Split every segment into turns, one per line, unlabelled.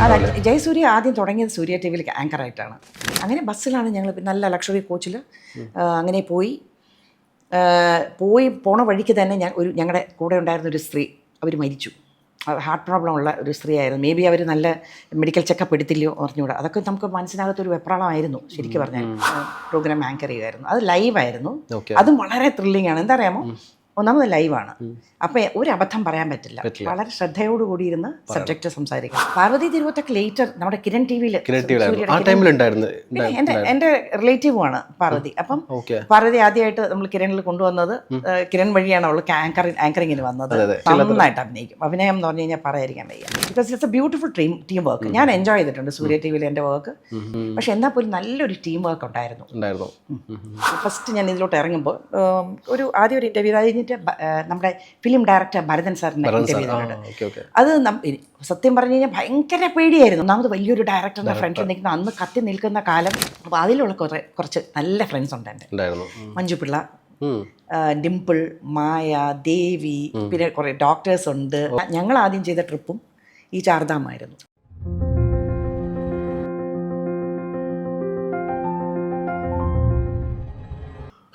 അതെ, ജയസൂര്യ ആദ്യം തുടങ്ങിയത് സൂര്യ ടി വിയിൽ ആങ്കറായിട്ടാണ്. അങ്ങനെ ബസ്സിലാണ് ഞങ്ങൾ നല്ല ലക്ഷറി കോച്ചിൽ അങ്ങനെ പോണ വഴിക്ക് തന്നെ ഞങ്ങളുടെ കൂടെ ഉണ്ടായിരുന്ന ഒരു സ്ത്രീ അവർ മരിച്ചു. ഹാർട്ട് പ്രോബ്ലം ഉള്ള ഒരു സ്ത്രീയായിരുന്നു. മേ ബി അവർ നല്ല മെഡിക്കൽ ചെക്കപ്പ് എടുത്തില്ലയോ അറിഞ്ഞുകൂടാ. അതൊക്കെ നമുക്ക് മനസ്സിനകത്തൊരു വെപ്രാളമായിരുന്നു. ശരിക്കും പറഞ്ഞാൽ പ്രോഗ്രാം ആങ്കർ ചെയ്യുമായിരുന്നു. അത് ലൈവായിരുന്നു. അതും വളരെ ത്രില്ലിംഗ് ആണ്. എന്താ അറിയാമോ, ഒന്നാമത് ലൈവാണ്. അപ്പം ഒരു അബദ്ധം പറയാൻ പറ്റില്ല. വളരെ ശ്രദ്ധയോടുകൂടി ഇരുന്ന് സബ്ജക്റ്റ് സംസാരിക്കണം. പാർവതി തിരുവോത്തൊക്കെ ലേറ്റർ നമ്മുടെ കിരൺ ടി വിയിൽ എൻ്റെ റിലേറ്റീവുമാണ് പാർവതി. അപ്പം പാർവതി ആദ്യമായിട്ട് നമ്മൾ കിരണിൽ കൊണ്ടുവന്നത്, കിരൺ വഴിയാണ് അവൾക്ക് ആങ്കറിങ്ങിന് വന്നത്. നന്നായിട്ട് അഭിനയിക്കും. അഭിനയം എന്ന് പറഞ്ഞു കഴിഞ്ഞാൽ പറയാതിരിക്കാൻ വയ്യ. Because it's A beautiful team work. ഞാൻ എൻജോയ് ചെയ്തിട്ടുണ്ട് സൂര്യ ടി വിയിൽ എൻ്റെ വർക്ക്. പക്ഷെ എന്നാൽ പോലും നല്ലൊരു ടീം വർക്ക് ഉണ്ടായിരുന്നു. ഫസ്റ്റ് ഞാൻ ഇതിലോട്ട് ഇറങ്ങുമ്പോൾ ആദ്യം ഒരു ഇൻ്റർവ്യൂ കഴിഞ്ഞിട്ട് നമ്മുടെ ഫിലിം ഡയറക്ടർ ഭരതൻ സാറിനെ ഇൻ്റർവ്യൂ ചെയ്തിട്ടുണ്ട്. അത് സത്യം പറഞ്ഞു കഴിഞ്ഞാൽ ഭയങ്കര പേടിയായിരുന്നു. ഒന്നാമത് വലിയൊരു ഡയറക്ടറിൻ്റെ ഫ്രണ്ട്സ് നിൽക്കുന്ന അന്ന് കത്തി നിൽക്കുന്ന കാലം. അപ്പോൾ അതിലുള്ള കുറച്ച് നല്ല ഫ്രണ്ട്സ് ഉണ്ട് എൻ്റെ. മഞ്ജു പിള്ള, ഡിംപിൾ, മായ, ദേവി, പിന്നെ കുറേ ഡോക്ടേഴ്സ് ഉണ്ട്. ഞങ്ങൾ ആദ്യം ചെയ്ത ട്രിപ്പും ഈ ചാർധാമായിരുന്നു.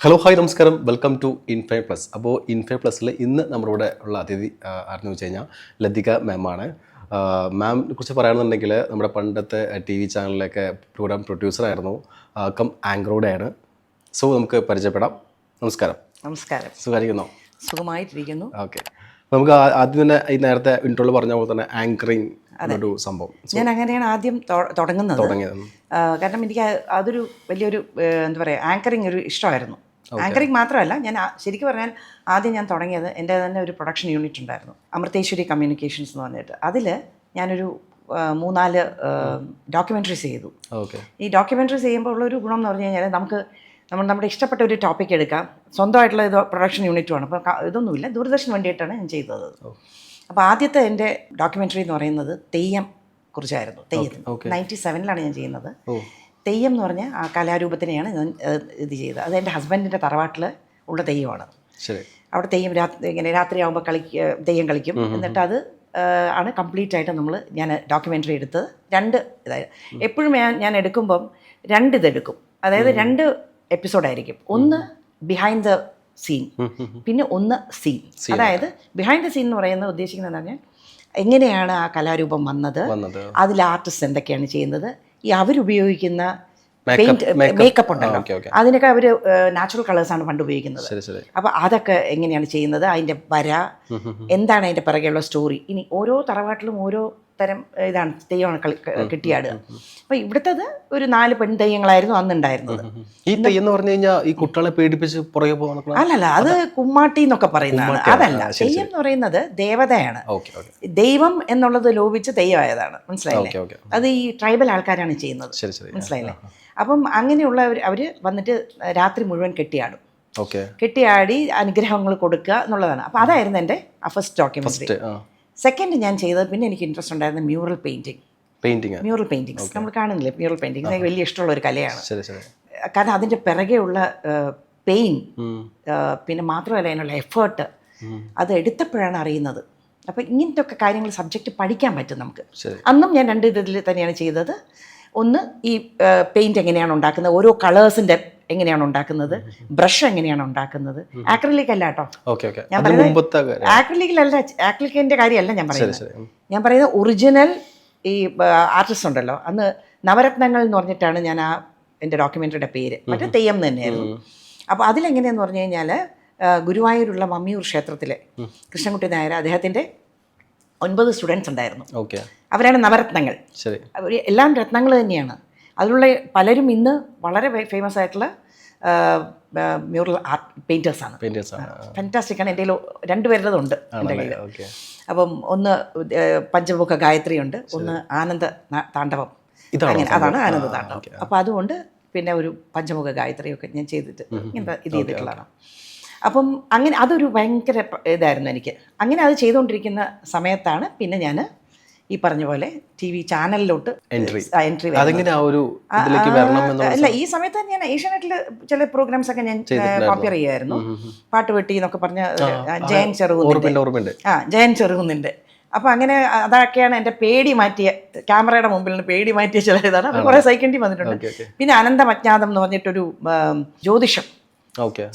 ഹലോ, ഹായ്, നമസ്കാരം. Welcome to Infy plus. അപ്പോൾ ഇൻഫൈ പ്ലസ്സിൽ ഇന്ന് നമ്മുടെ കൂടെ ഉള്ള അതിഥി ആരെന്ന് വെച്ച് കഴിഞ്ഞാൽ ലതിക മാമാണ്. മാമിനെ കുറിച്ച് പറയുകയാണെന്നുണ്ടെങ്കിൽ നമ്മുടെ പണ്ടത്തെ TV ചാനലിലൊക്കെ പ്രോഗ്രാം പ്രൊഡ്യൂസറായിരുന്നു, ആങ്കറോടെയാണ്. സോ നമുക്ക് പരിചയപ്പെടാം. നമസ്കാരം.
നമസ്കാരം.
സുഖമായിരിക്കുന്നോ?
സുഖമായിട്ടിരിക്കുന്നു.
ഓക്കെ. നമുക്ക് ആദ്യം തന്നെ ഈ നേരത്തെ ഇൻട്രോയിൽ പറഞ്ഞ പോലെ തന്നെ ആങ്കറിങ് ഒരു സംഭവം
ഞാൻ അങ്ങനെയാണ് ആദ്യം തുടങ്ങുന്നത്. കാരണം എനിക്ക് അതൊരു വലിയൊരു എന്താ പറയുക, ആങ്കറിങ് ഒരു ഇഷ്ടമായിരുന്നു. ആങ്കറിങ് മാത്രമല്ല, ഞാൻ ശരിക്കും പറഞ്ഞാൽ ആദ്യം ഞാൻ തുടങ്ങിയത് എൻ്റെ തന്നെ ഒരു പ്രൊഡക്ഷൻ യൂണിറ്റ് ഉണ്ടായിരുന്നു, അമൃതേശ്വരി കമ്മ്യൂണിക്കേഷൻസ് എന്ന് പറഞ്ഞിട്ട്. അതിൽ ഞാനൊരു 3-4 ഡോക്യുമെൻ്ററീസ് ചെയ്തു. ഈ ഡോക്യുമെൻ്ററീസ് ചെയ്യുമ്പോൾ ഉള്ളൊരു ഗുണം എന്ന് പറഞ്ഞു കഴിഞ്ഞാൽ നമ്മുടെ ഇഷ്ടപ്പെട്ട ഒരു ടോപ്പിക് എടുക്കാം. സ്വന്തമായിട്ടുള്ള ഇത് പ്രൊഡക്ഷൻ യൂണിറ്റുമാണ്. അപ്പോൾ ഇതൊന്നുമില്ല, ദൂരദർശൻ വേണ്ടിയിട്ടാണ് ഞാൻ ചെയ്തത്. അപ്പോൾ ആദ്യത്തെ എൻ്റെ ഡോക്യുമെൻ്ററി എന്ന് പറയുന്നത് തെയ്യം കുറിച്ചായിരുന്നു. തെയ്യത്തിന് 97-ലാണ് ഞാൻ ചെയ്യുന്നത്. തെയ്യം എന്ന് പറഞ്ഞാൽ ആ കലാരൂപത്തിനെയാണ് ഞാൻ ഇത് ചെയ്തത്. അത് എൻ്റെ ഹസ്ബൻഡിൻ്റെ തറവാട്ടിൽ ഉള്ള തെയ്യമാണ്. അവിടെ തെയ്യം ഇങ്ങനെ രാത്രിയാകുമ്പോൾ തെയ്യം കളിക്കും. എന്നിട്ട് അത് ആണ് കംപ്ലീറ്റ് ആയിട്ട് ഞാൻ ഡോക്യുമെൻ്ററി എടുത്തത്. 2 ഇതായത് എപ്പോഴും ഞാൻ എടുക്കുമ്പം 2 ഇതെടുക്കും. അതായത് 2 എപ്പിസോഡായിരിക്കും. ഒന്ന് ബിഹൈൻഡ് ദ സീൻ, പിന്നെ ഒന്ന് സീൻ. അതായത് ബിഹൈൻഡ് ദ സീൻ എന്ന് പറയുന്നത് ഉദ്ദേശിക്കുന്നത് എന്താ പറഞ്ഞാൽ, എങ്ങനെയാണ് ആ കലാരൂപം വന്നത്, അതിൽ ആർട്ടിസ്റ്റ് എന്തൊക്കെയാണ് ചെയ്യുന്നത്, ഈ അവരുപയോഗിക്കുന്ന മേക്കപ്പ് ഉണ്ടല്ലോ, അതിനൊക്കെ അവർ നാച്ചുറൽ കളേഴ്സാണ് പണ്ട് ഉപയോഗിക്കുന്നത്. അപ്പോൾ അതൊക്കെ എങ്ങനെയാണ് ചെയ്യുന്നത്, അതിൻ്റെ വര എന്താണ്, അതിൻ്റെ പിറകെയുള്ള സ്റ്റോറി. ഇനി ഓരോ തറവാട്ടിലും ഓരോ തരം ഇതാണ് തെയ്യമാണ് കെട്ടിയാടുക. അപ്പോൾ ഇവിടുത്തത് ഒരു 4 പെൺ തെയ്യങ്ങളായിരുന്നു അന്നുണ്ടായിരുന്നത്.
ഈ തെയ്യം എന്ന് പറഞ്ഞു കഴിഞ്ഞാൽ ഈ കുട്ടികളെ പേടിപ്പിച്ച് പുറകെ പോകണം?
അല്ലല്ല, അത് കുമ്മാട്ടി എന്നൊക്കെ പറയുന്നതാണ്. അതല്ല, തെയ്യം എന്ന് പറയുന്നത് ദേവതയാണ്. ദൈവം എന്നുള്ളത് ലോപിച്ച് തെയ്യമായതാണ്. മനസ്സിലായില്ലേ? അത് ഈ ട്രൈബൽ ആൾക്കാരാണ് ചെയ്യുന്നത്. മനസ്സിലായില്ലേ? അപ്പം അങ്ങനെയുള്ള അവർ വന്നിട്ട് രാത്രി മുഴുവൻ കെട്ടിയാടും. കെട്ടിയാടി അനുഗ്രഹങ്ങൾ കൊടുക്കുക എന്നുള്ളതാണ്. അപ്പോൾ അതായിരുന്നു എൻ്റെ ഫസ്റ്റ് ഡോക്യുമെൻ്ററി. സെക്കൻഡ് ഞാൻ ചെയ്തത്, പിന്നെ എനിക്ക് ഇൻട്രസ്റ്റ് ഉണ്ടായിരുന്ന മ്യൂറൽ പെയിൻറ്റിങ്സ്. നമ്മൾ കാണുന്നില്ലേ മ്യൂറൽ പെയിൻറ്റിങ്? എനിക്ക് വലിയ ഇഷ്ടമുള്ള ഒരു കലയാണ്. കാരണം അതിൻ്റെ പിറകെയുള്ള പെയിൻ, പിന്നെ മാത്രമല്ല അതിനുള്ള എഫേർട്ട്, അത് എടുത്തപ്പോഴാണ് അറിയുന്നത്. അപ്പോൾ ഇങ്ങനത്തെ ഒക്കെ കാര്യങ്ങൾ സബ്ജക്റ്റ് പഠിക്കാൻ പറ്റും നമുക്ക്. അന്നും ഞാൻ 2 ഇതിൽ തന്നെയാണ് ചെയ്തത്. ഒന്ന് ഈ പെയിൻറ്റ് എങ്ങനെയാണ് ഉണ്ടാക്കുന്നത്, ഓരോ കളേഴ്സിൻ്റെ എങ്ങനെയാണ് ഉണ്ടാക്കുന്നത്, ബ്രഷ് എങ്ങനെയാണ് ഉണ്ടാക്കുന്നത്. ആക്രിലിക് അല്ല കേട്ടോ ഞാൻ പറയുന്നത്, ആക്രിലിക്കിൻ്റെ കാര്യമല്ല ഞാൻ പറയുന്നത്. ഞാൻ പറയുന്നത് ഒറിജിനൽ ഈ ആർട്ടിസ്റ്റ് ഉണ്ടല്ലോ, അന്ന് നവരത്നങ്ങൾ എന്ന് പറഞ്ഞിട്ടാണ് ഞാൻ എൻ്റെ ഡോക്യുമെൻ്ററിയുടെ പേര്. മറ്റേ തെയ്യം തന്നെയായിരുന്നു. അപ്പോൾ അതിലെങ്ങനെയെന്ന് പറഞ്ഞു കഴിഞ്ഞാൽ, ഗുരുവായൂരുള്ള മമ്മിയൂർ ക്ഷേത്രത്തിലെ കൃഷ്ണൻകുട്ടി നായർ, അദ്ദേഹത്തിൻ്റെ 9 സ്റ്റുഡൻസ് ഉണ്ടായിരുന്നു. അവരാണ് നവരത്നങ്ങൾ. എല്ലാം രത്നങ്ങൾ തന്നെയാണ്. അതിലുള്ള പലരും ഇന്ന് വളരെ ഫേമസ് ആയിട്ടുള്ള മ്യൂറൽ ആർട്ട് പെയിൻറ്റേഴ്സാണ്. ഫാന്റാസ്റ്റിക്കാണ്. എൻ്റെ കയ്യിൽ 2 പേരുടേതുണ്ട് എൻ്റെ കയ്യിൽ. അപ്പം ഒന്ന് പഞ്ചമുഖ ഗായത്രി ഉണ്ട്, ഒന്ന് ആനന്ദ താണ്ഡവം. അങ്ങനെ അതാണ് ആനന്ദ താണ്ഡവം. അപ്പോൾ അതുകൊണ്ട് പിന്നെ ഒരു പഞ്ചമുഖ ഗായത്രിയൊക്കെ ഞാൻ ചെയ്തിട്ട് ഇങ്ങനത്തെ ഇത് ചെയ്തിട്ടുള്ളതാണ്. അപ്പം അങ്ങനെ അതൊരു ഭയങ്കര ഇതായിരുന്നു എനിക്ക്. അങ്ങനെ അത് ചെയ്തുകൊണ്ടിരിക്കുന്ന സമയത്താണ് പിന്നെ ഞാൻ ഈ പറഞ്ഞ പോലെ TV ചാനലിലോട്ട് എൻട്രി
അതെങ്ങനെ ആ ഒരു ഇതിലേക്ക് വരണം എന്നുള്ള
അല്ല ഈ സമയത്ത് ഞാൻ ഏഷ്യാനെറ്റിൽ ചില പ്രോഗ്രാംസ് ഒക്കെ ഞാൻ കോപ്പിയർ ചെയ്യായിരുന്നു. പാട്ട് വെട്ടി എന്നൊക്കെ പറഞ്ഞ ജയൻ ചെറുകുന്നിന്റെ ജയൻ ചെറുകുന്നിന്റെ. അപ്പോൾ അങ്ങനെ അതൊക്കെയാണ് എൻ്റെ പേടി മാറ്റിയ, ക്യാമറയുടെ മുമ്പിൽ നിന്ന് പേടി മാറ്റിയ ചില ഇതാണ്. അപ്പോൾ കുറേ സൈക്കൻഡി വന്നിട്ടുണ്ട്. പിന്നെ അനന്തമജ്ഞാതം എന്ന് പറഞ്ഞിട്ടൊരു ജ്യോതിഷം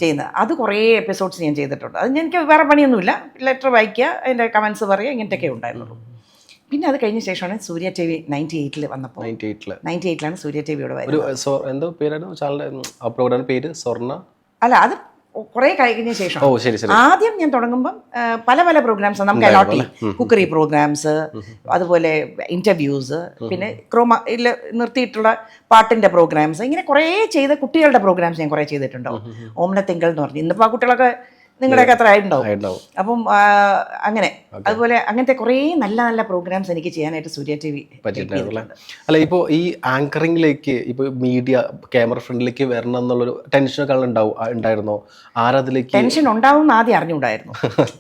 ചെയ്യുന്നത്, അത് കുറേ എപ്പിസോഡ്സ് ഞാൻ ചെയ്തിട്ടുണ്ട്. അത് എനിക്ക് വേറെ പണിയൊന്നുമില്ല, ലെറ്റർ വായിക്കുക, അതിൻ്റെ കമൻസ് പറയുക, ഇങ്ങനത്തെയൊക്കെ ഉണ്ടായിരുന്നുള്ളൂ. പിന്നെ അത് കഴിഞ്ഞ ശേഷമാണ് സൂര്യ TV 98 വന്നപ്പോൾ. 98 സൂര്യ TVയോട്
വരുന്നത്.
അല്ല, അത് കുറേ കഴിഞ്ഞ ശേഷം. ആദ്യം ഞാൻ തുടങ്ങുമ്പോൾ പല പല പ്രോഗ്രാംസ് നമുക്ക് അലോട്ട് ചെയ്യും. കുക്കറി പ്രോഗ്രാംസ്, അതുപോലെ ഇന്റർവ്യൂസ്, പിന്നെ ക്രോമയിൽ നിർത്തിയിട്ടുള്ള പാട്ടിന്റെ പ്രോഗ്രാംസ്, ഇങ്ങനെ കുറേ ചെയ്ത കുട്ടികളുടെ പ്രോഗ്രാംസ് ഞാൻ കുറേ ചെയ്തിട്ടുണ്ടോ. ഓമനത്തിങ്കൾ എന്ന് പറഞ്ഞു. ഇന്നിപ്പോൾ ആ കുട്ടികളൊക്കെ നിങ്ങളുടെയൊക്കെ അത്ര ആയിട്ടുണ്ടാവും. അപ്പം അങ്ങനെ അതുപോലെ അങ്ങനത്തെ കുറേ നല്ല നല്ല പ്രോഗ്രാംസ് എനിക്ക് ചെയ്യാനായിട്ട് സൂര്യ TV
പറ്റിയിട്ടുണ്ടായിരുന്നു. അല്ല, ഇപ്പോൾ ഈ ആങ്കറിംഗിലേക്ക്, ഇപ്പോൾ മീഡിയ ക്യാമറ ഫ്രണ്ടിലേക്ക് വരണം എന്നുള്ളൊരു ടെൻഷനൊക്കെ ഉണ്ടായിരുന്നോ? ആരതിലേക്ക്
ടെൻഷൻ ഉണ്ടാവും എന്ന് ആദ്യം അറിഞ്ഞുകൂടായിരുന്നു.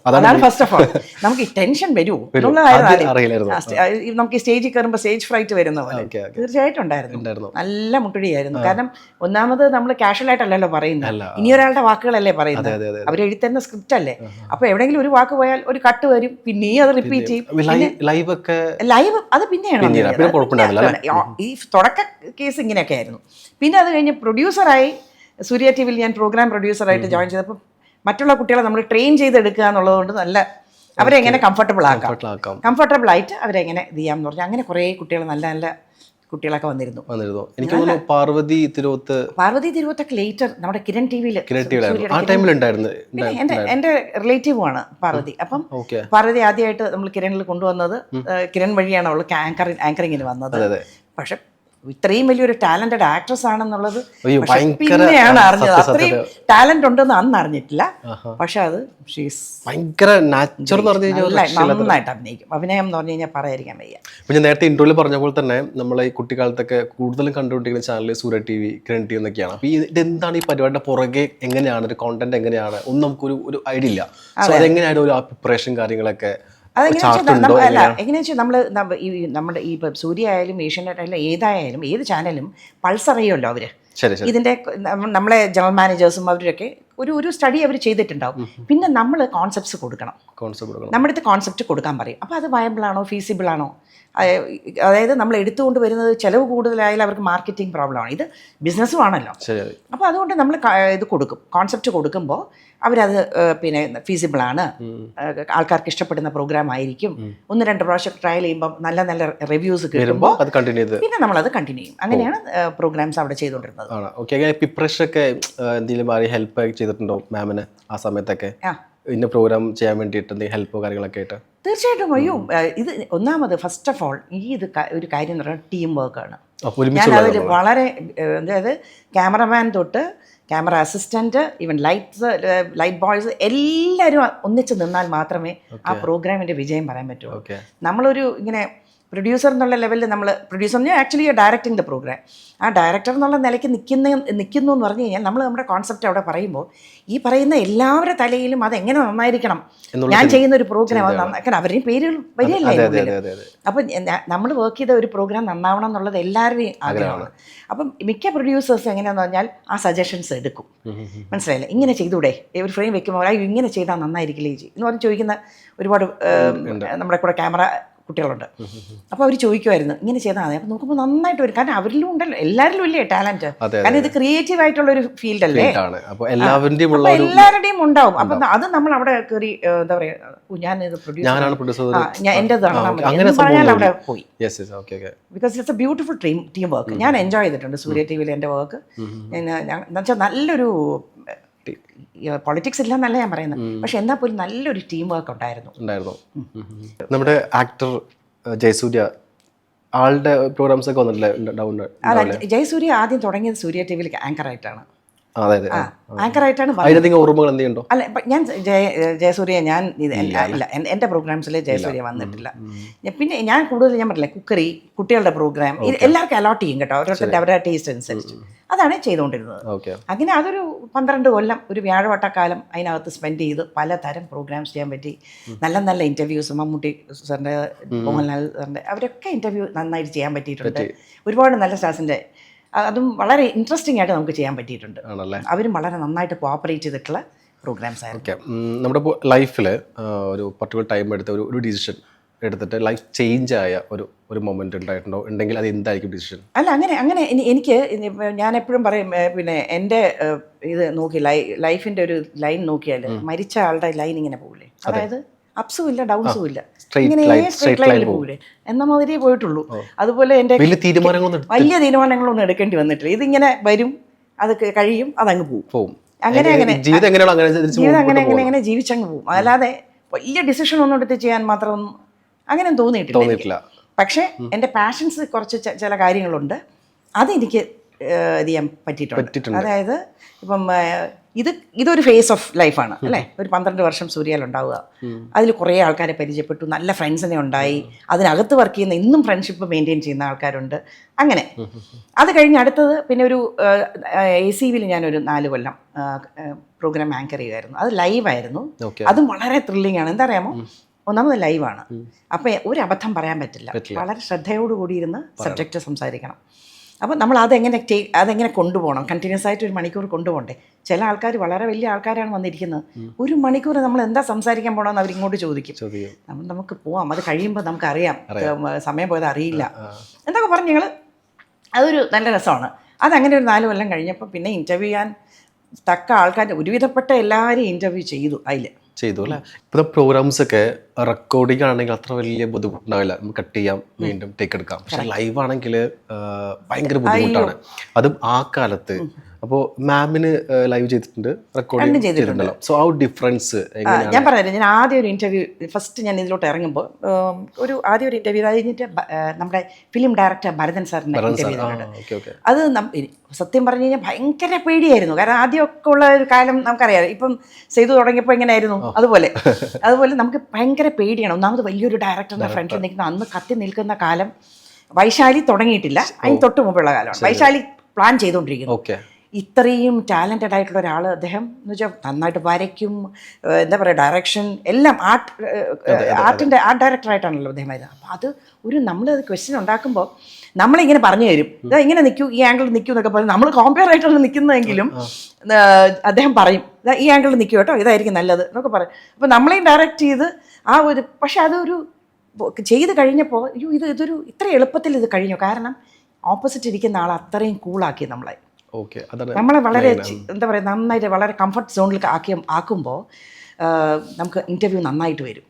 അതാണ് ഫസ്റ്റ് ഓഫ് ഓൾ. നമുക്ക് ഈ ടെൻഷൻ വരുമോ എന്നുള്ളതായിരുന്നു. നമുക്ക് ഈ സ്റ്റേജിൽ കയറുമ്പോൾ സ്റ്റേജ് ഫ്രൈറ്റ് വരുന്ന പോലെ തീർച്ചയായിട്ടും ഉണ്ടായിരുന്നു. നല്ല മുട്ടുടിയായിരുന്നു. കാരണം ഒന്നാമത് നമ്മൾ കാഷ്വലായിട്ടല്ലല്ലോ പറയുന്നത്, ഇനിയൊരാളുടെ വാക്കുകളല്ലേ പറയുന്നത്, അവരെഴുതി തരുന്ന സ്ക്രിപ്റ്റ് അല്ലേ. അപ്പോൾ എവിടെയെങ്കിലും ഒരു വാക്ക് പോയാൽ ഒരു കട്ട് വരും, പിന്നെയും അത് റിപ്പീറ്റ് ചെയ്യും. ലൈവ് അത് പിന്നെയാണ് ഈ തുടക്ക കേസ് ഇങ്ങനെയൊക്കെ ആയിരുന്നു. പിന്നെ അത് കഴിഞ്ഞ് പ്രൊഡ്യൂസറായി സൂര്യ TVയിൽ ഞാൻ പ്രോഗ്രാം പ്രൊഡ്യൂസറായിട്ട് ജോയിൻ ചെയ്തപ്പോൾ മറ്റുള്ള കുട്ടികളെ നമ്മൾ ട്രെയിൻ ചെയ്തെടുക്കുക എന്നുള്ളതുകൊണ്ട് നല്ല അവരെ എങ്ങനെ കംഫർട്ടബിൾ ആയിട്ട് അവരെങ്ങനെ ഇത് ചെയ്യാമെന്ന് പറഞ്ഞാൽ അങ്ങനെ കുറേ കുട്ടികൾ നല്ല നല്ല കുട്ടികളൊക്കെ വന്നിരുന്നു.
എനിക്ക് തോന്നുന്നു പാർവതി
തിരുവോത്തൊക്കെ ലേറ്റർ നമ്മുടെ കിരൺ TVയിൽ എൻ്റെ റിലേറ്റീവുമാണ് പാർവതി. അപ്പം പാർവതി ആദ്യമായിട്ട് നമ്മൾ കിരണിൽ കൊണ്ടുവന്നത്, കിരൺ വഴിയാണ് അവൾ ആങ്കറിങ്ങിന് വന്നത്. പക്ഷെ ഇത്രയും വലിയൊരു ടാലന്റഡ് ആക്ട്രസ് ആണെന്നുള്ളത് പിന്നെയാണ് അറിഞ്ഞത്. അത്രയും ടാലന്റ് ഉണ്ടെന്ന് അന്ന് അറിഞ്ഞിട്ടില്ല. പക്ഷെ അത് നന്നായിട്ട് അഭിനയിക്കും. അഭിനയം എന്ന് പറഞ്ഞു കഴിഞ്ഞാൽ പറയാതിരിക്കാൻ വയ്യ.
പിന്നെ നേരത്തെ ഇന്റർവ്യൂവിൽ പറഞ്ഞ പോലെ തന്നെ നമ്മളെ ഈ കുട്ടിക്കാലത്തൊക്കെ കൂടുതലും കണ്ടുകൊണ്ടിരിക്കുന്ന ചാനൽ സൂര്യ TV, കിരൺ TV എന്നൊക്കെയാണ്. അപ്പൊ ഇതെന്താണ് ഈ പരിപാടിയുടെ പുറകെ, എങ്ങനെയാണ് ഒരു കോണ്ടന്റ്, എങ്ങനെയാണ് ഒന്നും നമുക്കൊരു ഐഡിയ ഇല്ല. സോ അതെങ്ങനെയായിരുന്നു ഒരു പ്രിപ്പറേഷൻ കാര്യങ്ങളൊക്കെ?
എങ്ങനെയാ വെച്ചാൽ നമ്മുടെ ഈ സൂര്യ ആയാലും ഏഷ്യാനെറ്റ് ആയാലും ഏതായാലും ഏത് ചാനലും പൾസ് അറിയുമല്ലോ അവര്. ഇതിന്റെ നമ്മളെ ജനറൽ മാനേജേഴ്സും അവരൊക്കെ ഒരു സ്റ്റഡി അവർ ചെയ്തിട്ടുണ്ടാവും. പിന്നെ നമ്മൾ കോൺസെപ്റ്റ്സ് കൊടുക്കണം. നമ്മുടെ അടുത്ത് കോൺസെപ്റ്റ് കൊടുക്കാൻ പറയും. അപ്പോൾ അത് വയബിൾ ആണോ, ഫീസിബിൾ ആണോ, അതായത് നമ്മൾ എടുത്തുകൊണ്ട് വരുന്നത് ചിലവ് കൂടുതലായാലും അവർക്ക് മാർക്കറ്റിംഗ് പ്രോബ്ലമാണ്. ഇത് ബിസിനസ്സും ആണല്ലോ. അപ്പോൾ അതുകൊണ്ട് നമ്മൾ ഇത് കൊടുക്കും, കോൺസെപ്റ്റ് കൊടുക്കുമ്പോൾ അവരത് പിന്നെ ഫീസിബിളാണ്, ആൾക്കാർക്ക് ഇഷ്ടപ്പെടുന്ന പ്രോഗ്രാം ആയിരിക്കും. 1-2 പ്രാവശ്യം ട്രയൽ ചെയ്യുമ്പോൾ നല്ല നല്ല റിവ്യൂസ് കിട്ടുമ്പോൾ പിന്നെ നമ്മളത് കണ്ടിന്യൂ ചെയ്യും. അങ്ങനെയാണ് പ്രോഗ്രാംസ് അവിടെ ചെയ്തുകൊണ്ടിരുന്നത്.
ചെയ്തിട്ടുണ്ടോ മാമിന് ആ സമയത്തൊക്കെ ഇന്ന പ്രോഗ്രാം ചെയ്യാൻ വേണ്ടിയിട്ട് ഹെൽപ്പോ കാര്യങ്ങളൊക്കെ ആയിട്ട്?
തീർച്ചയായിട്ടും. അയ്യോ, ഇത് ഒന്നാമത് ഫസ്റ്റ് ഓഫ് ഓൾ ഇത് ഒരു കാര്യം എന്ന് പറയുന്നത് ടീം വർക്കാണ്. ഞാൻ അതിൽ വളരെ, അതായത് ക്യാമറമാൻ തൊട്ട് camera assistant, even light boys എല്ലാവരും ഒന്നിച്ച് നിന്നാൽ മാത്രമേ ആ പ്രോഗ്രാമിൻ്റെ വിജയം പറയാൻ പറ്റുള്ളൂ. നമ്മളൊരു ഇങ്ങനെ പ്രൊഡ്യൂസർ എന്നുള്ള ലെവലിൽ നമ്മൾ പ്രൊഡ്യൂസർ എന്ന് പറഞ്ഞാൽ ആക്ച്വലി ഡയറക്റ്റിംഗ് ദ പ്രോഗ്രാം. ആ ഡയറക്ടർ എന്നുള്ള നിലയ്ക്ക് നിൽക്കുന്നു എന്ന് പറഞ്ഞു കഴിഞ്ഞാൽ നമ്മൾ നമ്മുടെ കോൺസെപ്റ്റ് അവിടെ പറയുമ്പോൾ ഈ പറയുന്ന എല്ലാവരുടെ തലയിലും അതെങ്ങനെ നന്നായിരിക്കണം, ഞാൻ ചെയ്യുന്ന ഒരു പ്രോഗ്രാം അത് നന്നാക്കാൻ അവരുടെയും പേരുകൾ വരികയല്ലേ. അപ്പം നമ്മൾ വർക്ക് ചെയ്ത ഒരു പ്രോഗ്രാം നന്നാവണം എന്നുള്ളത് എല്ലാവരുടെയും ആഗ്രഹമാണ്. അപ്പം മിക്ക പ്രൊഡ്യൂസേഴ്സും എങ്ങനെയാണെന്ന് പറഞ്ഞാൽ ആ സജഷൻസ് എടുക്കും. മനസ്സിലായില്ലേ, ഇങ്ങനെ ചെയ്തൂടെ, ഒരു ഫ്രെയിം വെക്കുമ്പോൾ ഇങ്ങനെ ചെയ്താൽ നന്നായിരിക്കില്ലേ എന്ന് പറഞ്ഞ് ചോദിക്കുന്ന ഒരുപാട് നമ്മുടെ കൂടെ ക്യാമറ കുട്ടികളുണ്ട്. അപ്പോൾ അവർ ചോദിക്കുമായിരുന്നു ഇങ്ങനെ ചെയ്താൽ മതി. അപ്പോൾ നോക്കുമ്പോൾ നന്നായിട്ട് വരും. കാരണം അവരിലും ഉണ്ടല്ലോ, എല്ലാവരിലും ഇല്ലേ ടാലന്റ്. കാരണം ഇത് ക്രിയേറ്റീവ് ആയിട്ടുള്ള ഒരു ഫീൽഡ് അല്ലേ, എല്ലാവരുടെയും ഉണ്ടാവും. അപ്പം അത് നമ്മൾ അവിടെ കയറി എന്താ പറയുക, ഞാനിത് പ്രൊഡ്യൂസർ, എന്റേതാണ് പറഞ്ഞാൽ അവിടെ പോയി. Because it's A beautiful team work. ഞാൻ എൻജോയ് ചെയ്തിട്ടുണ്ട് സൂര്യ TVയിൽ എൻ്റെ വർക്ക്. എന്നുവെച്ചാൽ നല്ലൊരു പൊളിറ്റിക്സ് ഇല്ല എന്നല്ല ഞാൻ പറയുന്നത്, പക്ഷെ എന്നാൽ പോലും നല്ലൊരു ടീം വർക്ക് ഉണ്ടായിരുന്നു.
നമ്മുടെ ആക്ടർ ജയസൂര്യ ആളുടെ പ്രോഗ്രാംസ് ഒക്കെ വന്നിട്ടില്ല?
ജയസൂര്യ ആദ്യം തുടങ്ങിയത് സൂര്യ TVയിൽ ആങ്കറായിട്ടാണ്.
അതെ അതെ
ആങ്കറായിട്ടാണ്
അതിനധികം ഓർമ്മകൾ എന്തെയുണ്ടോ?
അല്ല ഇപ്പം ഞാൻ ജയസൂര്യ ഞാൻ ഇല്ല എൻ്റെ പ്രോഗ്രാംസിൽ ജയസൂര്യ വന്നിട്ടില്ല. പിന്നെ ഞാൻ കൂടുതൽ ഞാൻ പറഞ്ഞില്ല കുക്കറി കുട്ടികളുടെ പ്രോഗ്രാം എല്ലാവർക്കും അലോട്ട് ചെയ്യും കേട്ടോ, ഓരോരുത്തരുടെ അവരുടെ ടേസ്റ്റ് അനുസരിച്ച് അതാണ് ചെയ്തുകൊണ്ടിരുന്നത്. അങ്ങനെ അതൊരു 12 കൊല്ലം ഒരു വ്യാഴവട്ടക്കാലം അതിനകത്ത് സ്പെൻഡ് ചെയ്ത് പലതരം പ്രോഗ്രാംസ് ചെയ്യാൻ പറ്റി. നല്ല നല്ല ഇൻ്റർവ്യൂസ് മമ്മൂട്ടി സാറിൻ്റെ, മോഹൻലാൽ സാറിൻ്റെ അവരൊക്കെ ഇൻ്റർവ്യൂ നന്നായിട്ട് ചെയ്യാൻ പറ്റിയിട്ടുണ്ട്. ഒരുപാട് നല്ല സ്റ്റാർസിൻ്റെ അതും വളരെ ഇൻട്രസ്റ്റിംഗ് ആയിട്ട് നമുക്ക് ചെയ്യാൻ പറ്റിയിട്ടുണ്ട്. അവരും വളരെ നന്നായിട്ട് കോഓപ്പറേറ്റ് ചെയ്തിട്ടുള്ള പ്രോഗ്രാംസ് ആയിരുന്നു.
നമ്മുടെ ലൈഫിൽ ഒരു പർട്ടിക്കുലർ ടൈം എടുത്ത ഒരു ഡിസിഷൻ എടുത്തിട്ട് ലൈഫ് ചേഞ്ച് ആയ ഒരു മൊമെന്റ് ഉണ്ടായിട്ടുണ്ടോ? ഉണ്ടെങ്കിൽ അത് എന്തായിരിക്കും ഡിസിഷൻ?
അല്ല അങ്ങനെ എനിക്ക് ഞാൻ എപ്പോഴും പറയും, പിന്നെ എൻ്റെ ഇത് നോക്കി ലൈഫിൻ്റെ ഒരു ലൈൻ നോക്കിയാൽ മരിച്ച ആളുടെ ലൈൻ ഇങ്ങനെ പോകില്ലേ, അതായത് അപ്സും ഇല്ല ഡൗൺസും ഇല്ല, ഇങ്ങനെ സ്ട്രേറ്റ് ലൈനിൽ പോകില്ലേ എന്ന മാതിരിയേ പോയിട്ടുള്ളൂ. അതുപോലെ എൻ്റെ വലിയ തീരുമാനങ്ങളൊന്നും എടുക്കേണ്ടി വന്നിട്ടില്ല. ഇതിങ്ങനെ വരും, അത് കഴിയും, അതങ്ങ് പോകും. അങ്ങനെ ജീവിതം അങ്ങനെ ജീവിച്ചങ്ങ് പോകും. അല്ലാതെ വലിയ ഡിസിഷൻ ഒന്നും എടുത്ത് ചെയ്യാൻ മാത്രം അങ്ങനെ തോന്നിയിട്ടില്ല. പക്ഷേ എൻ്റെ പാഷൻസ് കുറച്ച് ചില കാര്യങ്ങളുണ്ട്, അതെനിക്ക് ഇത് ചെയ്യാൻ പറ്റിയിട്ടുണ്ട്. അതായത് ഇപ്പം ഇതൊരു ഫേസ് ഓഫ് ലൈഫാണ് അല്ലേ. ഒരു 12 വർഷം സൂര്യയിലുണ്ടാവുക, അതിൽ കുറേ ആൾക്കാരെ പരിചയപ്പെട്ടു, നല്ല ഫ്രണ്ട്സിനെ ഉണ്ടായി, അതിനകത്ത് വർക്ക് ചെയ്യുന്ന ഇന്നും ഫ്രണ്ട്ഷിപ്പ് മെയിൻറ്റെയിൻ ചെയ്യുന്ന ആൾക്കാരുണ്ട്. അങ്ങനെ അത് കഴിഞ്ഞ് അടുത്തത് പിന്നെ ഒരു ACVയിൽ ഞാനൊരു 4 കൊല്ലം പ്രോഗ്രാം ആങ്കർ ചെയ്യുമായിരുന്നു. അത് ലൈവായിരുന്നു, അതും വളരെ ത്രില്ലിംഗ് ആണ്. എന്താ അറിയാമോ, ഒന്നാമത് ലൈവാണ്, അപ്പം ഒരു അബദ്ധം പറയാൻ പറ്റില്ല, വളരെ ശ്രദ്ധയോടുകൂടി ഇരുന്ന് സബ്ജക്റ്റ് സംസാരിക്കണം. അപ്പം നമ്മൾ അതെങ്ങനെ കൊണ്ടുപോകണം, കണ്ടിന്യൂസ് ആയിട്ട് 1 മണിക്കൂർ കൊണ്ടുപോകണ്ടേ. ചില ആൾക്കാർ വളരെ വലിയ ആൾക്കാരാണ് വന്നിരിക്കുന്നത്, 1 മണിക്കൂർ നമ്മൾ എന്താ സംസാരിക്കാൻ പോകണമെന്ന് അവരിങ്ങോട്ട് ചോദിക്കും. നമുക്ക് പോവാം, അത് കഴിയുമ്പോൾ നമുക്കറിയാം സമയം പോയത് അറിയില്ല എന്നൊക്കെ പറഞ്ഞ് ഞങ്ങൾ അതൊരു നല്ല രസമാണ്. അതങ്ങനെ ഒരു 4 കൊല്ലം കഴിഞ്ഞപ്പോൾ പിന്നെ ഇൻ്റർവ്യൂ ചെയ്യാൻ തക്ക ആൾക്കാർ ഒരുവിധപ്പെട്ട എല്ലാവരെയും ഇൻ്റർവ്യൂ ചെയ്തു
അല്ലേ. ഇപ്പോഴത്തെ പ്രോഗ്രാംസ് ഒക്കെ റെക്കോർഡിംഗ് ആണെങ്കിൽ അത്ര വലിയ ബുദ്ധിമുട്ടുണ്ടാവില്ല, നമുക്ക് കട്ട് ചെയ്യാം, വീണ്ടും ടേക്ക് എടുക്കാം. പക്ഷെ ലൈവ് ആണെങ്കിൽ ഭയങ്കര ബുദ്ധിമുട്ടാണ്, അതും ആ കാലത്ത്. അപ്പോൾ മാമിന് ലൈവ് ചെയ്തിട്ടുണ്ട്, റെക്കോർഡിംഗ് ചെയ്തിട്ടുണ്ടല്ലോ. സോ ആ ഡിഫറൻസ്
ഞാൻ പറഞ്ഞില്ല. ഞാൻ ആദ്യം ഒരു ഇൻ്റർവ്യൂ ഫസ്റ്റ് ഞാൻ ഇതിലോട്ട് ഇറങ്ങുമ്പോൾ ആദ്യം ഒരു ഇൻ്റർവ്യൂ കഴിഞ്ഞിട്ട് നമ്മുടെ ഫിലിം ഡയറക്ടർ ഭരതൻ സാറിൻ്റെ ഇൻ്റർവ്യൂ ചെയ്തിട്ടുണ്ട്. അത് സത്യം പറഞ്ഞു കഴിഞ്ഞാൽ ഭയങ്കര പേടിയായിരുന്നു. കാരണം ആദ്യമൊക്കെ ഉള്ള ഒരു കാലം നമുക്കറിയാം, ഇപ്പം ചെയ്തു തുടങ്ങിയപ്പോൾ എങ്ങനെയായിരുന്നു അതുപോലെ നമുക്ക് ഭയങ്കര പേടിയാണ്. ഒന്നാമത് വലിയൊരു ഡയറക്ടറിൻ്റെ ഫ്രണ്ടിൽ നിൽക്കുന്ന അന്ന് കത്തി നിൽക്കുന്ന കാലം, വൈശാലി തുടങ്ങിയിട്ടില്ല, അതിന് തൊട്ട് മുമ്പുള്ള കാലമാണ്. വൈശാലി പ്ലാൻ ചെയ്തുകൊണ്ടിരിക്കുന്നു. ഇത്രയും ടാലൻറ്റഡ് ആയിട്ടുള്ള ഒരാൾ അദ്ദേഹം എന്ന് വെച്ചാൽ നന്നായിട്ട് വരയ്ക്കും, എന്താ പറയുക, ഡയറക്ഷൻ എല്ലാം ആർട്ട് ഡയറക്ടറായിട്ടാണല്ലോ അദ്ദേഹം ആയത്. അപ്പോൾ അത് നമ്മളത് ക്വസ്റ്റ്യൻ ഉണ്ടാക്കുമ്പോൾ നമ്മളിങ്ങനെ പറഞ്ഞു തരും, ഇതാ ഇങ്ങനെ നിൽക്കൂ, ഈ ആംഗിൾ നിൽക്കൂ എന്നൊക്കെ പറയും. നമ്മൾ കോമ്പയർ ആയിട്ടാണ് നിൽക്കുന്നതെങ്കിലും അദ്ദേഹം പറയും, ഇതാ ഈ ആംഗിൾ നിൽക്കൂ കേട്ടോ, ഇതായിരിക്കും നല്ലത് എന്നൊക്കെ പറയും. അപ്പോൾ നമ്മളെയും ഡയറക്റ്റ് ചെയ്ത് പക്ഷെ അതൊരു ചെയ്ത് കഴിഞ്ഞപ്പോൾ ഇതൊരു ഇത്ര എളുപ്പത്തിൽ ഇത് കഴിഞ്ഞു. കാരണം ഓപ്പോസിറ്റ് ഇരിക്കുന്ന ആൾ അത്രയും കൂളാക്കി നമ്മളെ വളരെ എന്താ പറയുക, നന്നായിട്ട് വളരെ കംഫർട്ട് സോണിൽ ആക്കുമ്പോൾ നമുക്ക് ഇൻ്റർവ്യൂ നന്നായിട്ട് വരും.